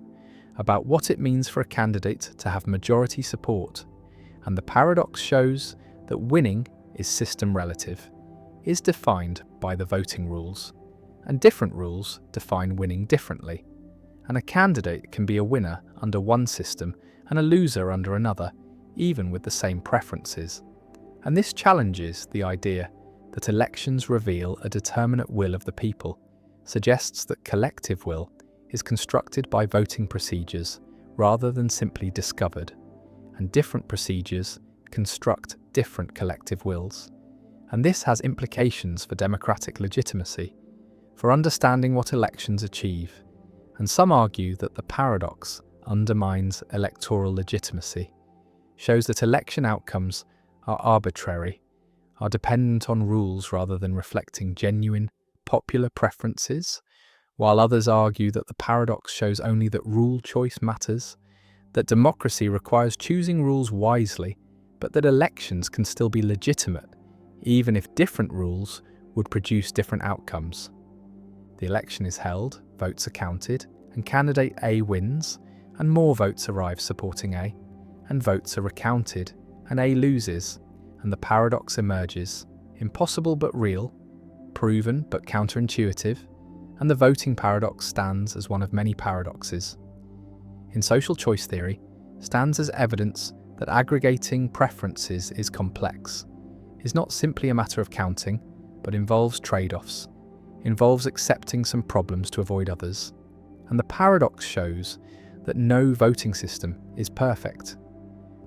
about what it means for a candidate to have majority support, and the paradox shows that winning is system relative, is defined by the voting rules, and different rules define winning differently, and a candidate can be a winner under one system and a loser under another, even with the same preferences. And this challenges the idea that elections reveal a determinate will of the people, suggests that collective will is constructed by voting procedures rather than simply discovered, and different procedures construct different collective wills. And this has implications for democratic legitimacy, for understanding what elections achieve, and some argue that the paradox undermines electoral legitimacy, shows that election outcomes are arbitrary, are dependent on rules rather than reflecting genuine popular preferences, while others argue that the paradox shows only that rule choice matters, that democracy requires choosing rules wisely, but that elections can still be legitimate, even if different rules would produce different outcomes. The election is held, votes are counted, and candidate A wins, and more votes arrive supporting A, and votes are recounted, and A loses, and the paradox emerges, impossible but real, proven but counterintuitive, and the voting paradox stands as one of many paradoxes. In social choice theory, stands as evidence that aggregating preferences is complex, is not simply a matter of counting, but involves trade-offs, involves accepting some problems to avoid others, and the paradox shows that no voting system is perfect,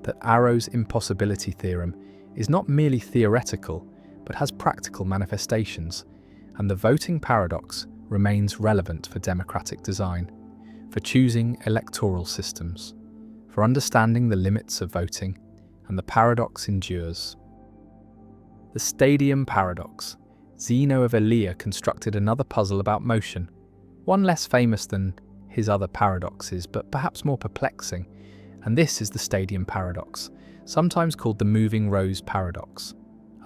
that Arrow's impossibility theorem is not merely theoretical, but has practical manifestations, and the voting paradox remains relevant for democratic design, for choosing electoral systems, for understanding the limits of voting, and the paradox endures. The stadium paradox. Zeno of Elea constructed another puzzle about motion, one less famous than his other paradoxes, but perhaps more perplexing, and this is the stadium paradox, sometimes called the moving rows paradox,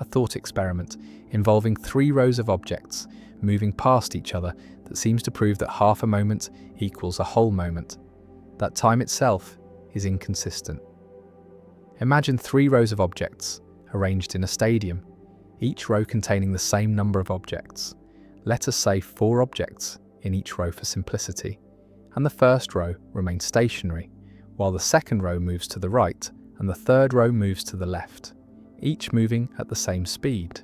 a thought experiment involving 3 rows of objects moving past each other that seems to prove that half a moment equals a whole moment, that time itself is inconsistent. Imagine 3 rows of objects arranged in a stadium, each row containing the same number of objects. Let us say 4 objects in each row for simplicity, and the first row remains stationary, while the second row moves to the right and the third row moves to the left, each moving at the same speed.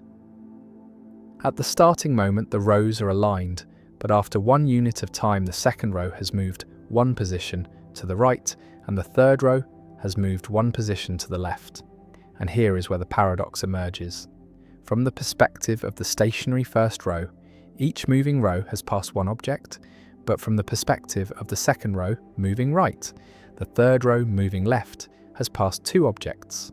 At the starting moment, the rows are aligned, but after 1 unit of time, the second row has moved 1 position to the right and the third row has moved 1 position to the left. And here is where the paradox emerges. From the perspective of the stationary first row, each moving row has passed 1 object, but from the perspective of the second row moving right, the third row moving left has passed 2 objects.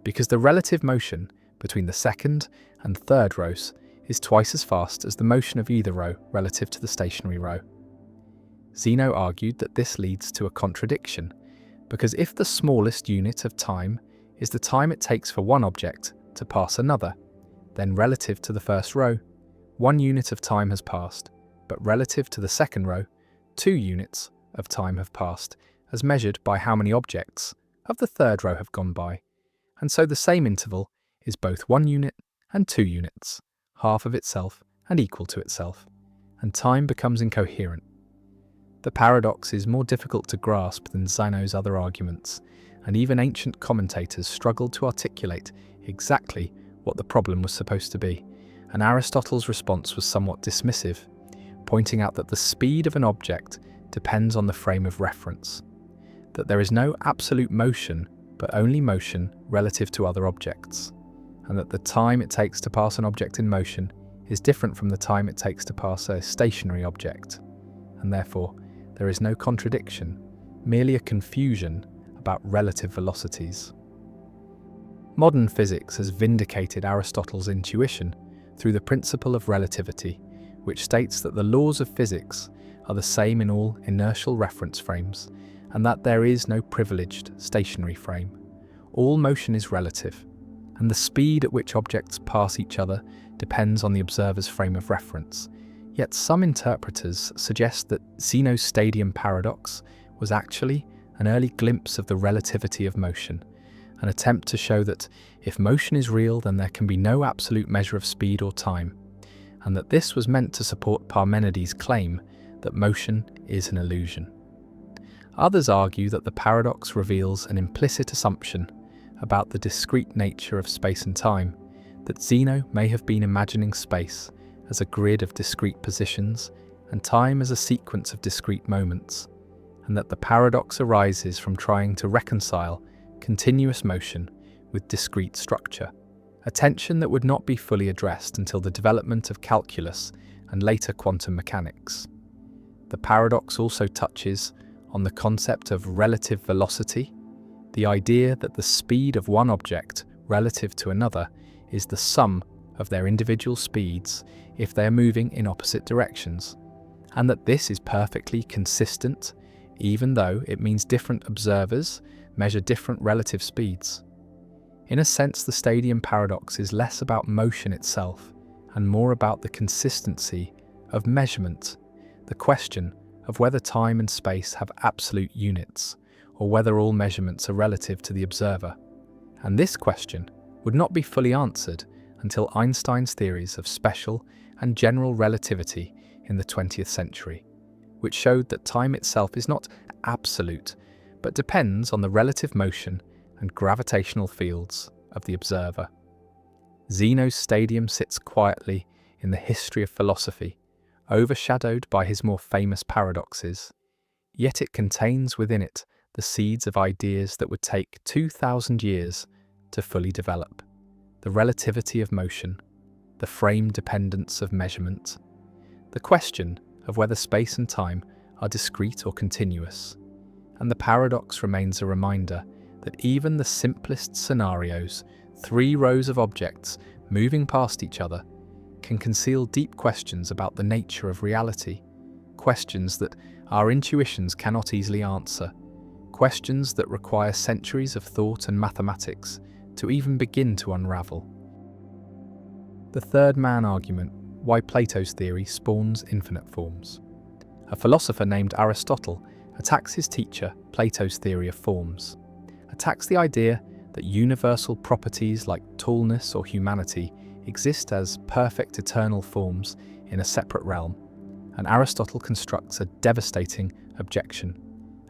Because the relative motion between the second and third rows is twice as fast as the motion of either row relative to the stationary row. Zeno argued that this leads to a contradiction, because if the smallest unit of time is the time it takes for one object to pass another, then relative to the first row, 1 unit of time has passed, but relative to the second row, 2 units of time have passed, as measured by how many objects of the third row have gone by. And so the same interval is both 1 unit and 2 units, half of itself and equal to itself, and time becomes incoherent. The paradox is more difficult to grasp than Zeno's other arguments, and even ancient commentators struggled to articulate exactly what the problem was supposed to be, and Aristotle's response was somewhat dismissive, pointing out that the speed of an object depends on the frame of reference, that there is no absolute motion, but only motion relative to other objects, and that the time it takes to pass an object in motion is different from the time it takes to pass a stationary object, and therefore there is no contradiction, merely a confusion about relative velocities. Modern physics has vindicated Aristotle's intuition through the principle of relativity, which states that the laws of physics are the same in all inertial reference frames, and that there is no privileged stationary frame. All motion is relative, and the speed at which objects pass each other depends on the observer's frame of reference. Yet some interpreters suggest that Zeno's stadium paradox was actually an early glimpse of the relativity of motion, an attempt to show that if motion is real, then there can be no absolute measure of speed or time, and that this was meant to support Parmenides' claim that motion is an illusion. Others argue that the paradox reveals an implicit assumption about the discrete nature of space and time, that Zeno may have been imagining space as a grid of discrete positions and time as a sequence of discrete moments, and that the paradox arises from trying to reconcile continuous motion with discrete structure, a tension that would not be fully addressed until the development of calculus and later quantum mechanics. The paradox also touches on the concept of relative velocity, the idea that the speed of one object relative to another is the sum of their individual speeds if they are moving in opposite directions, and that this is perfectly consistent even though it means different observers measure different relative speeds. In a sense, the stadium paradox is less about motion itself and more about the consistency of measurement, the question of whether time and space have absolute units, or whether all measurements are relative to the observer. And this question would not be fully answered until Einstein's theories of special and general relativity in the 20th century, which showed that time itself is not absolute, but depends on the relative motion and gravitational fields of the observer. Zeno's stadium sits quietly in the history of philosophy, overshadowed by his more famous paradoxes, yet it contains within it the seeds of ideas that would take 2,000 years to fully develop: the relativity of motion, the frame dependence of measurement, the question of whether space and time are discrete or continuous, and the paradox remains a reminder that even the simplest scenarios, 3 rows of objects moving past each other, can conceal deep questions about the nature of reality, questions that our intuitions cannot easily answer, questions that require centuries of thought and mathematics to even begin to unravel. The third man argument: why Plato's theory spawns infinite forms. A philosopher named Aristotle attacks his teacher Plato's theory of forms, attacks the idea that universal properties like tallness or humanity exist as perfect eternal forms in a separate realm, and Aristotle constructs a devastating objection,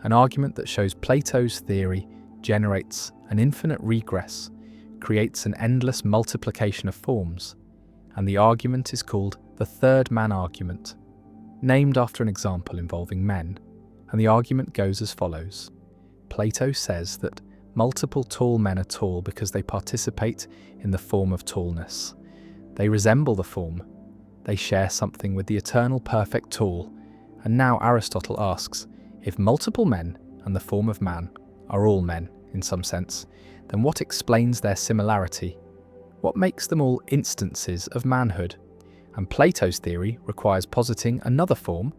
an argument that shows Plato's theory generates an infinite regress, creates an endless multiplication of forms, and the argument is called the third man argument, named after an example involving men, and the argument goes as follows. Plato says that multiple tall men are tall because they participate in the form of tallness. They resemble the form. They share something with the eternal perfect tall. And now Aristotle asks, if multiple men and the form of man are all men in some sense, then what explains their similarity? What makes them all instances of manhood? And Plato's theory requires positing another form,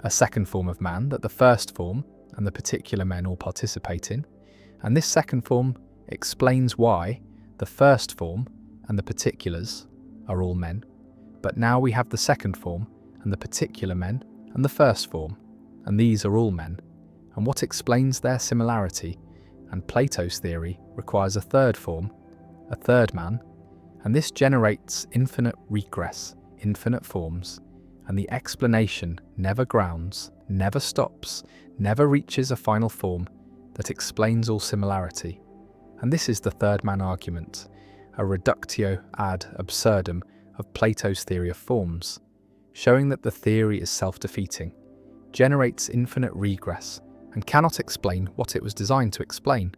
a second form of man that the first form and the particular men all participate in, and this second form explains why the first form and the particulars are all men, but now we have the second form and the particular men and the first form, and these are all men, and what explains their similarity? And Plato's theory requires a third form, a third man, and this generates infinite regress, infinite forms, and the explanation never grounds, never stops, never reaches a final form that explains all similarity. And this is the third man argument, a reductio ad absurdum of Plato's theory of forms, showing that the theory is self-defeating, generates infinite regress, and cannot explain what it was designed to explain.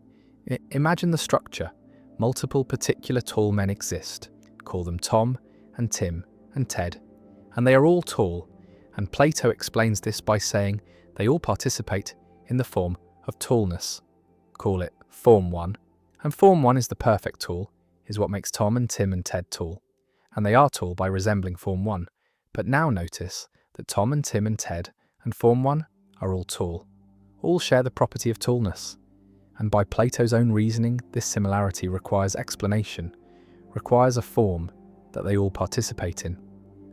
Imagine the structure. Multiple particular tall men exist. Call them Tom and Tim and Ted, and they are all tall, and Plato explains this by saying they all participate in the form of tallness. Call it Form 1, and Form 1 is the perfect tall, is what makes Tom and Tim and Ted tall, and they are tall by resembling Form 1. But now notice that Tom and Tim and Ted and Form 1 are all tall, all share the property of tallness, and by Plato's own reasoning, this similarity requires explanation, requires a form that they all participate in.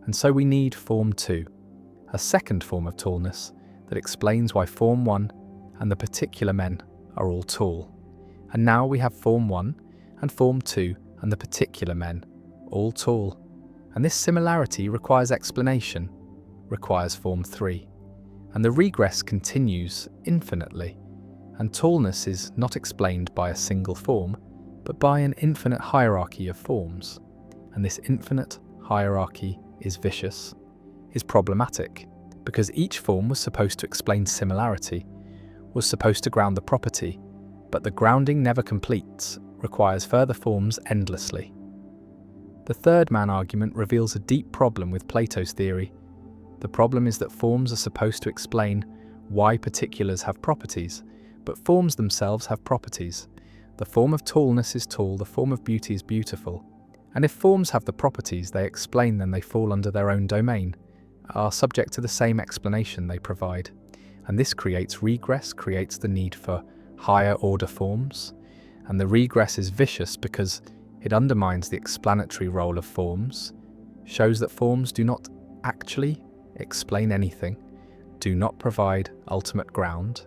And so we need Form 2, a second form of tallness that explains why Form 1 and the particular men are all tall. And now we have Form 1 and Form 2 and the particular men all tall. And this similarity requires explanation, requires Form 3. And the regress continues infinitely. And tallness is not explained by a single form, but by an infinite hierarchy of forms. And this infinite hierarchy is vicious, is problematic, because each form was supposed to explain similarity, was supposed to ground the property, but the grounding never completes, requires further forms endlessly. The third man argument reveals a deep problem with Plato's theory. The problem is that forms are supposed to explain why particulars have properties, but forms themselves have properties. The form of tallness is tall, the form of beauty is beautiful. And if forms have the properties they explain, then they fall under their own domain, are subject to the same explanation they provide. And this creates regress, creates the need for higher order forms. And the regress is vicious because it undermines the explanatory role of forms, shows that forms do not actually explain anything, do not provide ultimate ground.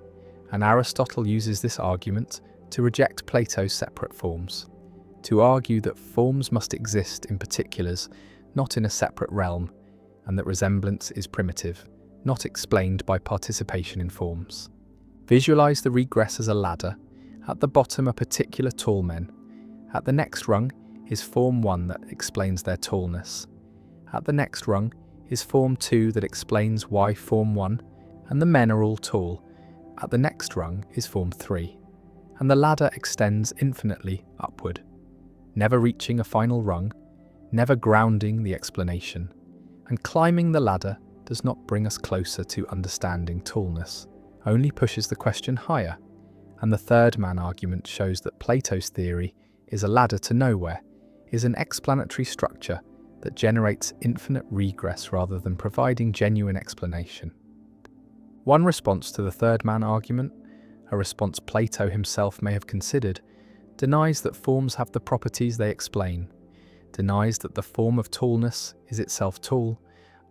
And Aristotle uses this argument to reject Plato's separate forms, to argue that forms must exist in particulars, not in a separate realm, and that resemblance is primitive, not explained by participation in forms. Visualize the regress as a ladder. At the bottom are particular tall men. At the next rung is Form 1 that explains their tallness. At the next rung is Form 2 that explains why Form 1 and the men are all tall. At the next rung is Form 3, and the ladder extends infinitely upward, never reaching a final rung, never grounding the explanation. And climbing the ladder does not bring us closer to understanding tallness, only pushes the question higher. And the third man argument shows that Plato's theory is a ladder to nowhere, is an explanatory structure that generates infinite regress rather than providing genuine explanation. One response to the third man argument, a response Plato himself may have considered, denies that forms have the properties they explain, denies that the form of tallness is itself tall,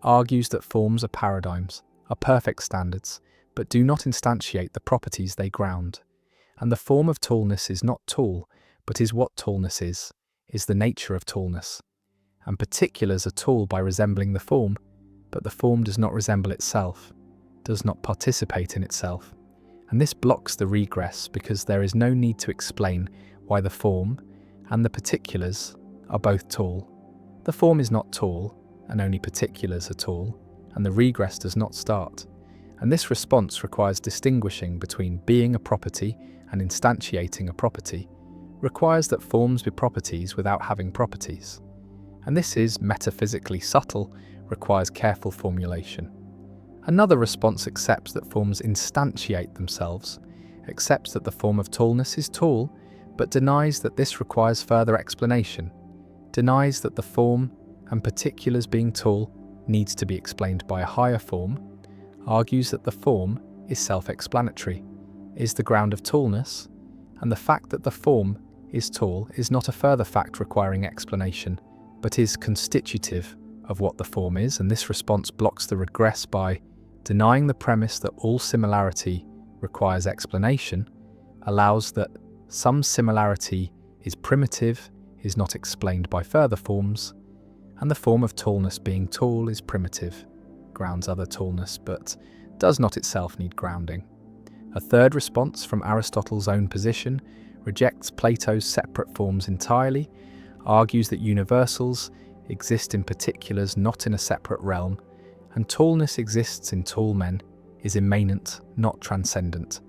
argues that forms are paradigms, are perfect standards, but do not instantiate the properties they ground. And the form of tallness is not tall, but is what tallness is the nature of tallness. And particulars are tall by resembling the form, but the form does not resemble itself, does not participate in itself. And this blocks the regress because there is no need to explain why the form and the particulars are both tall. The form is not tall, and only particulars are tall, and the regress does not start. And this response requires distinguishing between being a property and instantiating a property, requires that forms be properties without having properties. And this is metaphysically subtle, requires careful formulation. Another response accepts that forms instantiate themselves, accepts that the form of tallness is tall, but denies that this requires further explanation, denies that the form and particulars being tall needs to be explained by a higher form, argues that the form is self-explanatory, is the ground of tallness, and the fact that the form is tall is not a further fact requiring explanation, but is constitutive of what the form is, and this response blocks the regress by denying the premise that all similarity requires explanation, allows that some similarity is primitive, is not explained by further forms, and the form of tallness being tall is primitive, grounds other tallness, but does not itself need grounding. A third response from Aristotle's own position rejects Plato's separate forms entirely, argues that universals exist in particulars not in a separate realm, and tallness exists in tall men, is immanent, not transcendent.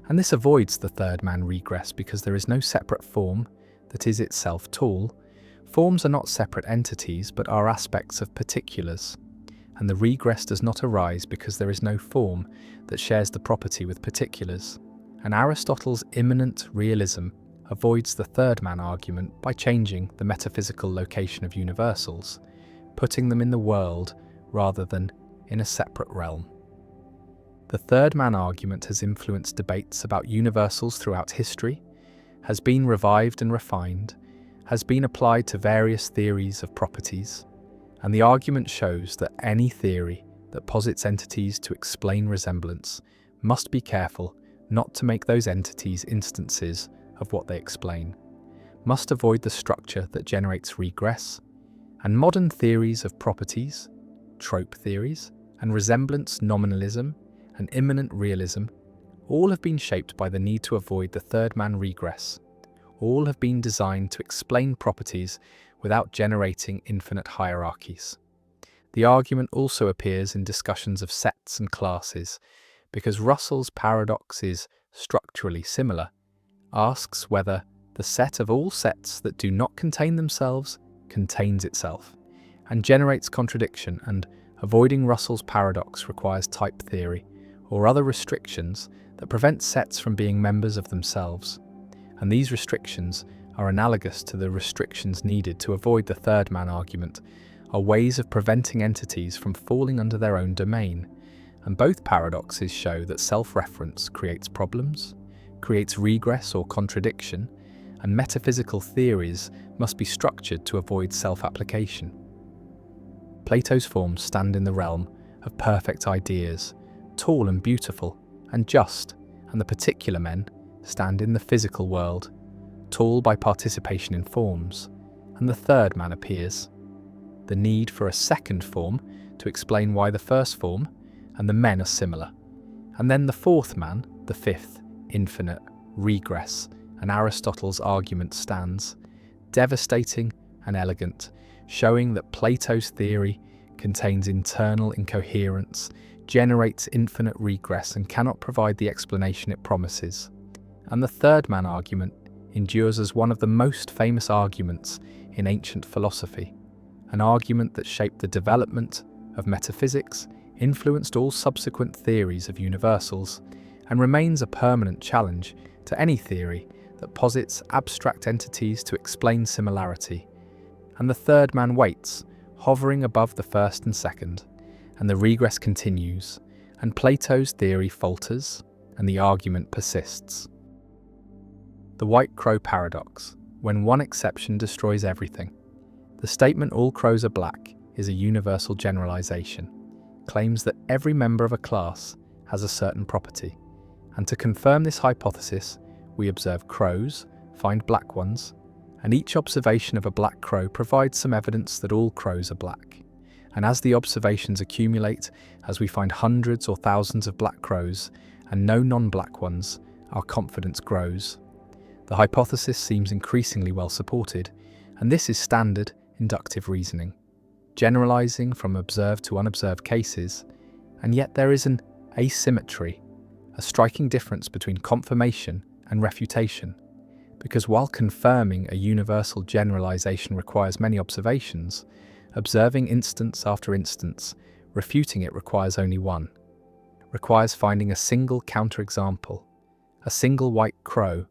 And this avoids the third man regress because there is no separate form that is itself tall. Forms are not separate entities but are aspects of particulars. And the regress does not arise because there is no form that shares the property with particulars. And Aristotle's immanent realism avoids the third man argument by changing the metaphysical location of universals, putting them in the world rather than in a separate realm. The third man argument has influenced debates about universals throughout history, has been revived and refined, has been applied to various theories of properties, and the argument shows that any theory that posits entities to explain resemblance must be careful not to make those entities instances of what they explain, must avoid the structure that generates regress, and modern theories of properties, trope theories, and resemblance nominalism and immanent realism all have been shaped by the need to avoid the third-man regress. All have been designed to explain properties without generating infinite hierarchies. The argument also appears in discussions of sets and classes, because Russell's paradox is structurally similar, asks whether the set of all sets that do not contain themselves contains itself, and generates contradiction, and avoiding Russell's paradox requires type theory or other restrictions that prevent sets from being members of themselves. And these restrictions are analogous to the restrictions needed to avoid the third-man argument, are ways of preventing entities from falling under their own domain. And both paradoxes show that self-reference creates problems, creates regress or contradiction, and metaphysical theories must be structured to avoid self-application. Plato's forms stand in the realm of perfect ideas, tall and beautiful and just, and the particular men stand in the physical world, tall by participation in forms, and the third man appears. The need for a second form to explain why the first form and the men are similar, and then the fourth man, the fifth, infinite, regress, and Aristotle's argument stands, devastating and elegant, showing that Plato's theory contains internal incoherence, generates infinite regress, and cannot provide the explanation it promises. And the third man argument endures as one of the most famous arguments in ancient philosophy, an argument that shaped the development of metaphysics, influenced all subsequent theories of universals, and remains a permanent challenge to any theory that posits abstract entities to explain similarity. And the third man waits, hovering above the first and second, and the regress continues, and Plato's theory falters, and the argument persists. The white crow paradox, when one exception destroys everything. The statement "all crows are black" is a universal generalization, claims that every member of a class has a certain property, and to confirm this hypothesis, we observe crows, find black ones, and each observation of a black crow provides some evidence that all crows are black. And as the observations accumulate, as we find hundreds or thousands of black crows and no non-black ones, our confidence grows. The hypothesis seems increasingly well supported, and this is standard inductive reasoning, generalizing from observed to unobserved cases, and yet there is an asymmetry, a striking difference between confirmation and refutation, because while confirming a universal generalization requires many observations, observing instance after instance, refuting it requires only one, requires finding a single counterexample, a single white crow,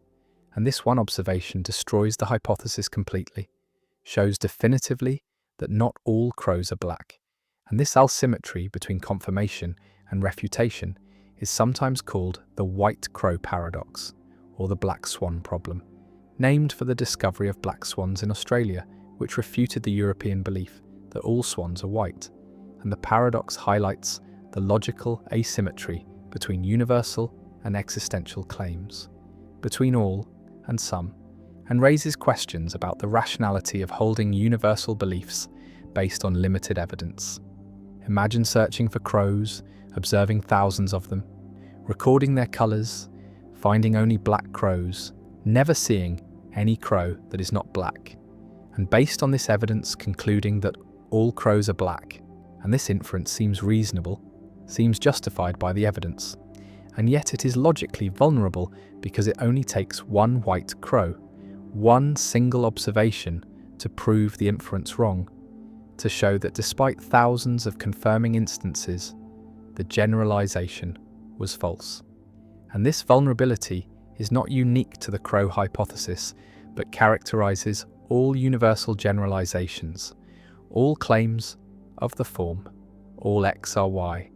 and this one observation destroys the hypothesis completely, shows definitively that not all crows are black, and this asymmetry between confirmation and refutation is sometimes called the white crow paradox, or the black swan problem, named for the discovery of black swans in Australia, which refuted the European belief that all swans are white, and the paradox highlights the logical asymmetry between universal and existential claims, between all and some, and raises questions about the rationality of holding universal beliefs based on limited evidence. Imagine searching for crows, observing thousands of them, recording their colours, finding only black crows, never seeing any crow that is not black, and based on this evidence concluding that all crows are black, and this inference seems reasonable, seems justified by the evidence, and yet it is logically vulnerable because it only takes one white crow, one single observation to prove the inference wrong, to show that despite thousands of confirming instances, the generalization was false. And this vulnerability is not unique to the crow hypothesis, but characterizes all universal generalizations, all claims of the form, all X are Y,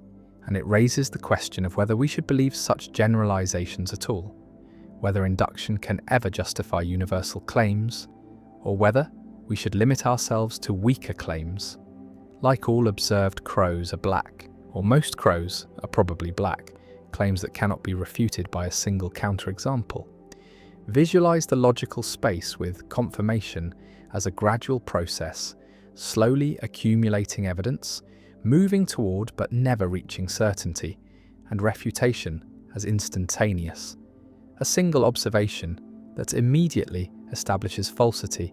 and it raises the question of whether we should believe such generalizations at all, whether induction can ever justify universal claims, or whether we should limit ourselves to weaker claims, like all observed crows are black, or most crows are probably black, claims that cannot be refuted by a single counterexample. Visualize the logical space with confirmation as a gradual process, slowly accumulating evidence, moving toward but never reaching certainty, and refutation as instantaneous, a single observation that immediately establishes falsity.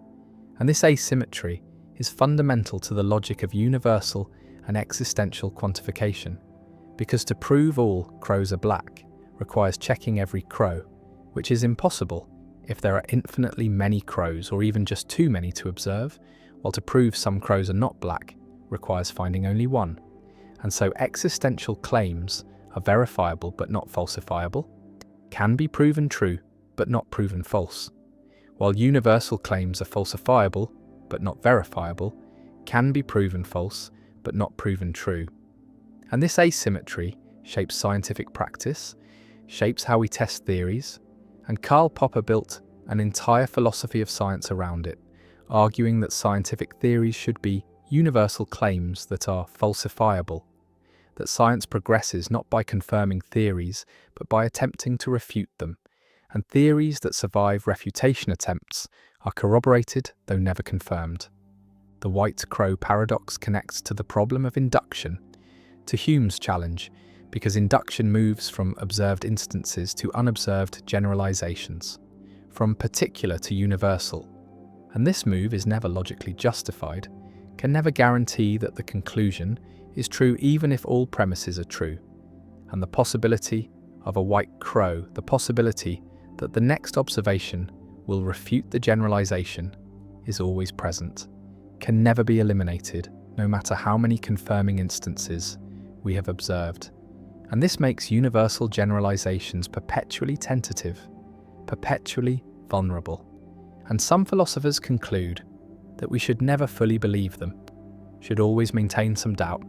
And this asymmetry is fundamental to the logic of universal and existential quantification, because to prove all crows are black requires checking every crow, which is impossible if there are infinitely many crows or even just too many to observe, while to prove some crows are not black requires finding only one. And so existential claims are verifiable but not falsifiable, can be proven true but not proven false, while universal claims are falsifiable but not verifiable, can be proven false but not proven true. And this asymmetry shapes scientific practice, shapes how we test theories, and Karl Popper built an entire philosophy of science around it, arguing that scientific theories should be universal claims that are falsifiable, that science progresses not by confirming theories but by attempting to refute them, and theories that survive refutation attempts are corroborated though never confirmed. The white crow paradox connects to the problem of induction, to Hume's challenge, because induction moves from observed instances to unobserved generalizations, from particular to universal. And this move is never logically justified, can never guarantee that the conclusion is true even if all premises are true. And the possibility of a white crow, the possibility that the next observation will refute the generalization, is always present, can never be eliminated, no matter how many confirming instances we have observed. And this makes universal generalizations perpetually tentative, perpetually vulnerable. And some philosophers conclude that we should never fully believe them, should always maintain some doubt,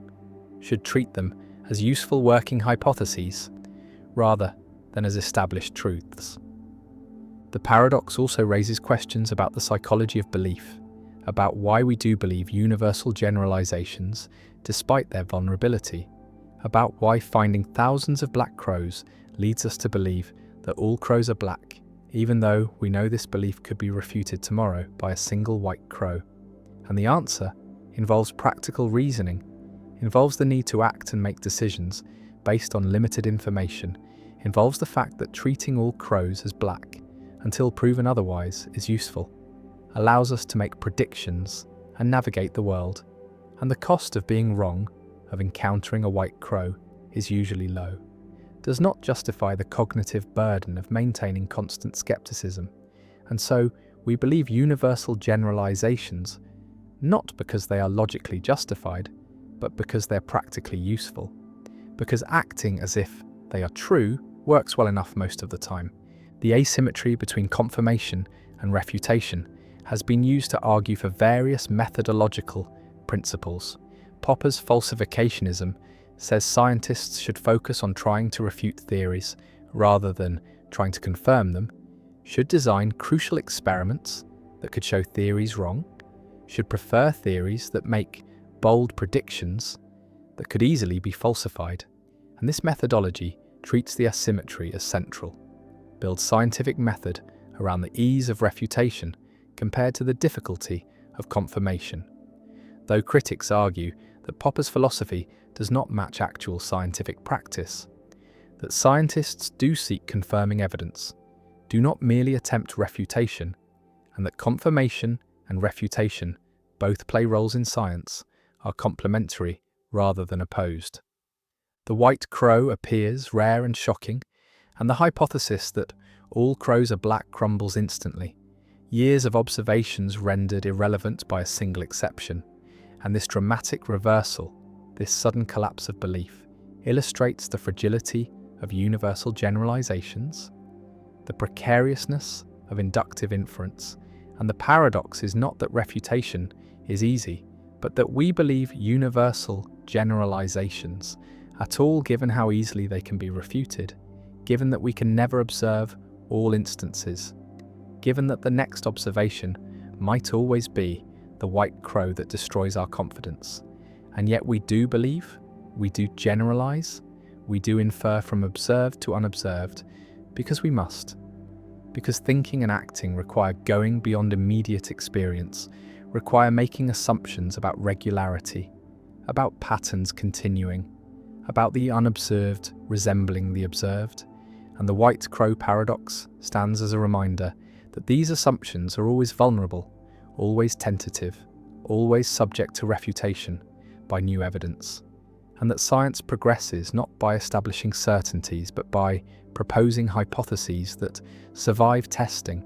should treat them as useful working hypotheses, rather than as established truths. The paradox also raises questions about the psychology of belief, about why we do believe universal generalizations despite their vulnerability, about why finding thousands of black crows leads us to believe that all crows are black, even though we know this belief could be refuted tomorrow by a single white crow. And the answer involves practical reasoning, involves the need to act and make decisions based on limited information, involves the fact that treating all crows as black, until proven otherwise, is useful, allows us to make predictions and navigate the world, and the cost of being wrong, of encountering a white crow, is usually low, does not justify the cognitive burden of maintaining constant skepticism. And so we believe universal generalizations, not because they are logically justified, but because they're practically useful, because acting as if they are true works well enough most of the time. The asymmetry between confirmation and refutation has been used to argue for various methodological principles. Popper's falsificationism says scientists should focus on trying to refute theories rather than trying to confirm them, should design crucial experiments that could show theories wrong, should prefer theories that make bold predictions that could easily be falsified. And this methodology treats the asymmetry as central, builds scientific method around the ease of refutation compared to the difficulty of confirmation. Though critics argue that Popper's philosophy does not match actual scientific practice, that scientists do seek confirming evidence, do not merely attempt refutation, and that confirmation and refutation both play roles in science, are complementary rather than opposed. The white crow appears rare and shocking, and the hypothesis that all crows are black crumbles instantly, years of observations rendered irrelevant by a single exception. And this dramatic reversal, this sudden collapse of belief, illustrates the fragility of universal generalizations, the precariousness of inductive inference, and the paradox is not that refutation is easy, but that we believe universal generalizations at all given how easily they can be refuted, given that we can never observe all instances, given that the next observation might always be the white crow that destroys our confidence. And yet we do believe We do generalize, we do infer from observed to unobserved, because we must. Because thinking and acting require going beyond immediate experience, require making assumptions about regularity, about patterns continuing, about the unobserved resembling the observed, and the white crow paradox stands as a reminder that these assumptions are always vulnerable, always tentative, always subject to refutation by new evidence, and that science progresses not by establishing certainties but by proposing hypotheses that survive testing,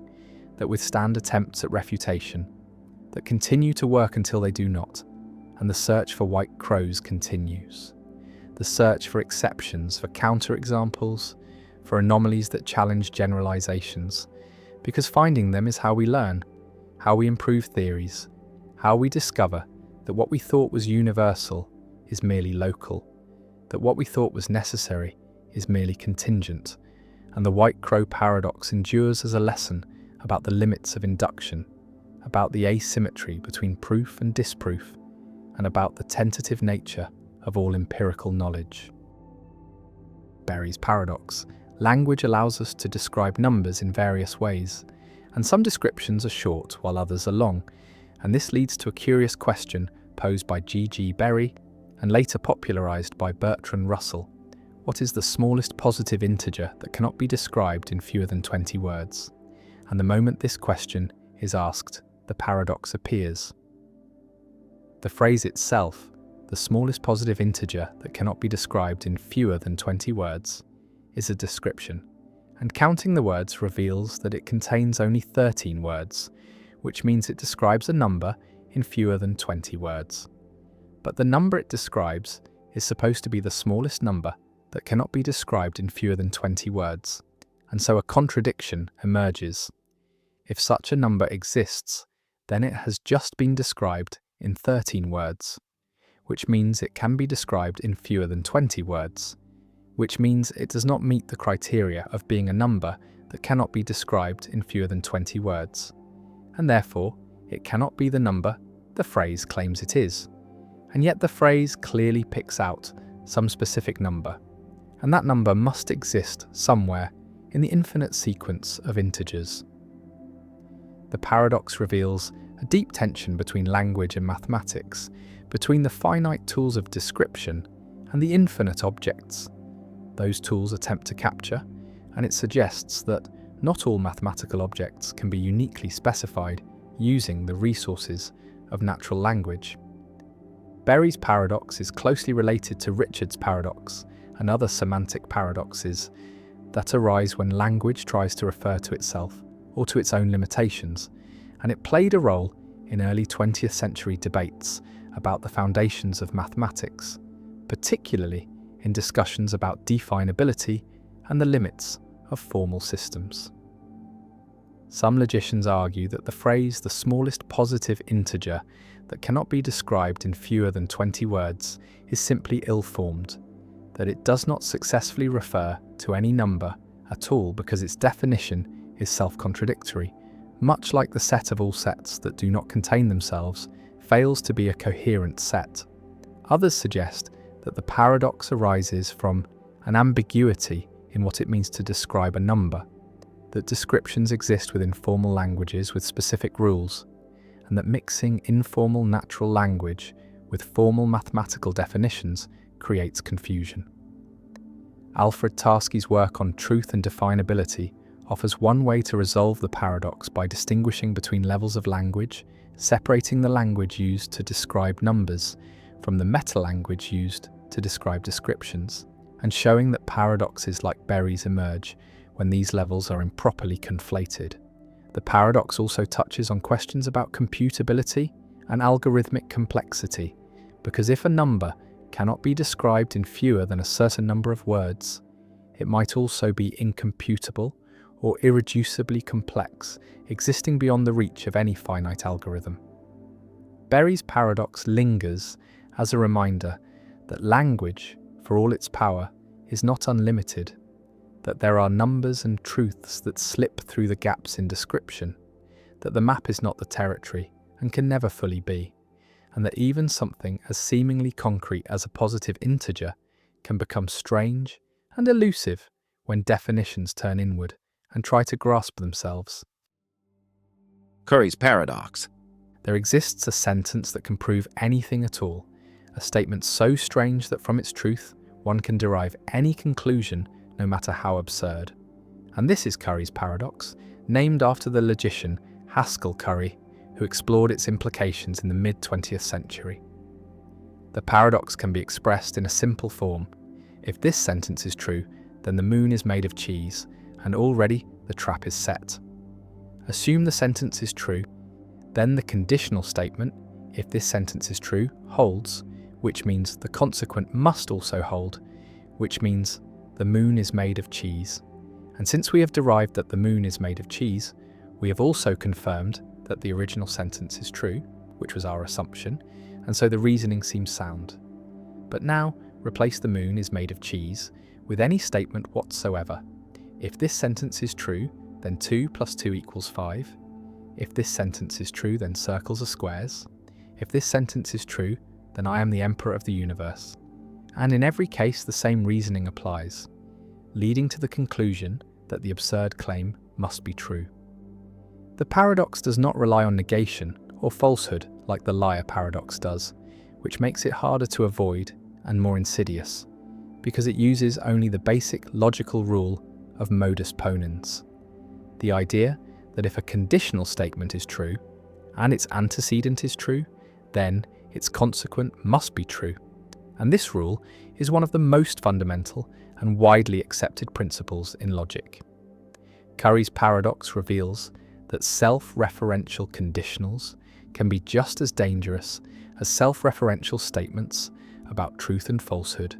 that withstand attempts at refutation, that continue to work until they do not, and the search for white crows continues. The search for exceptions, for counterexamples, for anomalies that challenge generalizations, because finding them is how we learn, how we improve theories, how we discover that what we thought was universal is merely local, that what we thought was necessary is merely contingent, and the white crow paradox endures as a lesson about the limits of induction, about the asymmetry between proof and disproof, and about the tentative nature of all empirical knowledge. Berry's paradox. Language allows us to describe numbers in various ways, and some descriptions are short while others are long, and this leads to a curious question posed by G. Berry and later popularized by Bertrand Russell. What is the smallest positive integer that cannot be described in fewer than 20 words? And the moment this question is asked, the paradox appears. The phrase itself, the smallest positive integer that cannot be described in fewer than 20 words, is a description, and counting the words reveals that it contains only 13 words, which means it describes a number in fewer than 20 words. But the number it describes is supposed to be the smallest number that cannot be described in fewer than 20 words, and so a contradiction emerges. If such a number exists, then it has just been described in 13 words, which means it can be described in fewer than 20 words, which means it does not meet the criteria of being a number that cannot be described in fewer than 20 words, and therefore it cannot be the number the phrase claims it is. And yet the phrase clearly picks out some specific number, and that number must exist somewhere in the infinite sequence of integers. The paradox reveals a deep tension between language and mathematics, between the finite tools of description and the infinite objects those tools attempt to capture, and it suggests that not all mathematical objects can be uniquely specified using the resources of natural language. Berry's paradox is closely related to Richard's paradox and other semantic paradoxes that arise when language tries to refer to itself or to its own limitations, and it played a role in early 20th century debates about the foundations of mathematics, particularly in discussions about definability and the limits of formal systems. Some logicians argue that the phrase "the smallest positive integer that cannot be described in fewer than 20 words" is simply ill-formed, that it does not successfully refer to any number at all because its definition is self-contradictory, much like the set of all sets that do not contain themselves fails to be a coherent set. Others suggest that the paradox arises from an ambiguity in what it means to describe a number, that descriptions exist within formal languages with specific rules, and that mixing informal natural language with formal mathematical definitions creates confusion. Alfred Tarski's work on truth and definability offers one way to resolve the paradox by distinguishing between levels of language, separating the language used to describe numbers from the meta-language used to describe descriptions, and showing that paradoxes like Berry's emerge when these levels are improperly conflated. The paradox also touches on questions about computability and algorithmic complexity, because if a number cannot be described in fewer than a certain number of words, it might also be incomputable or irreducibly complex, existing beyond the reach of any finite algorithm. Berry's paradox lingers as a reminder that language, for all its power, is not unlimited, that there are numbers and truths that slip through the gaps in description, that the map is not the territory and can never fully be, and that even something as seemingly concrete as a positive integer can become strange and elusive when definitions turn inward and try to grasp themselves. Curry's paradox. There exists a sentence that can prove anything at all, a statement so strange that from its truth one can derive any conclusion, no matter how absurd. And this is Curry's paradox, named after the logician Haskell Curry, who explored its implications in the mid-20th century. The paradox can be expressed in a simple form. If this sentence is true, then the moon is made of cheese, and already the trap is set. Assume the sentence is true, then the conditional statement, if this sentence is true, holds, which means the consequent must also hold, which means the moon is made of cheese. And since we have derived that the moon is made of cheese, we have also confirmed that the original sentence is true, which was our assumption, and so the reasoning seems sound. But now, replace the moon is made of cheese with any statement whatsoever. If this sentence is true, then 2 plus 2 equals 5. If this sentence is true, then circles are squares. If this sentence is true, then I am the emperor of the universe. And in every case, the same reasoning applies, leading to the conclusion that the absurd claim must be true. The paradox does not rely on negation or falsehood like the liar paradox does, which makes it harder to avoid and more insidious, because it uses only the basic logical rule of modus ponens. The idea that if a conditional statement is true, and its antecedent is true, then its consequent must be true. And this rule is one of the most fundamental and widely accepted principles in logic. Curry's paradox reveals that self-referential conditionals can be just as dangerous as self-referential statements about truth and falsehood,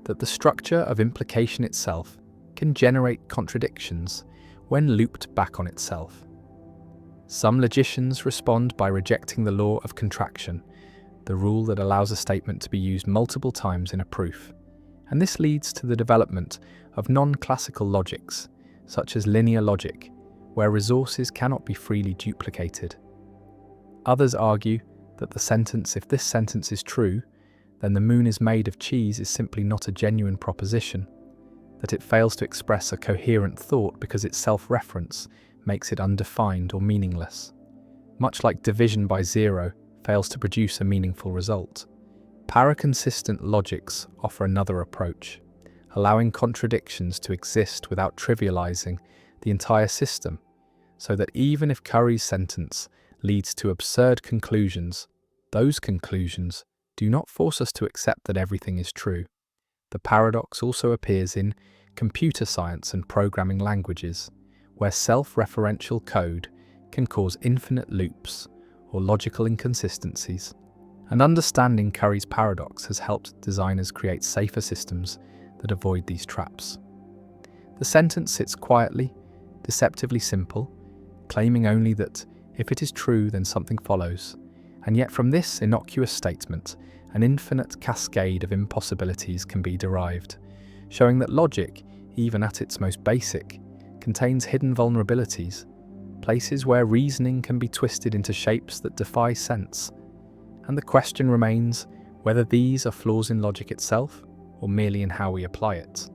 that the structure of implication itself can generate contradictions when looped back on itself. Some logicians respond by rejecting the law of contraction, the rule that allows a statement to be used multiple times in a proof, and this leads to the development of non-classical logics, such as linear logic, where resources cannot be freely duplicated. Others argue that the sentence, if this sentence is true, then the moon is made of cheese is simply not a genuine proposition, that it fails to express a coherent thought because its self-reference makes it undefined or meaningless. Much like division by zero fails to produce a meaningful result, paraconsistent logics offer another approach, allowing contradictions to exist without trivializing the entire system, so that even if Curry's sentence leads to absurd conclusions, those conclusions do not force us to accept that everything is true. The paradox also appears in computer science and programming languages, where self-referential code can cause infinite loops or logical inconsistencies. And understanding Curry's paradox has helped designers create safer systems that avoid these traps. The sentence sits quietly, deceptively simple, claiming only that if it is true, then something follows. And yet from this innocuous statement, an infinite cascade of impossibilities can be derived, showing that logic, even at its most basic, contains hidden vulnerabilities, places where reasoning can be twisted into shapes that defy sense. And the question remains whether these are flaws in logic itself or merely in how we apply it.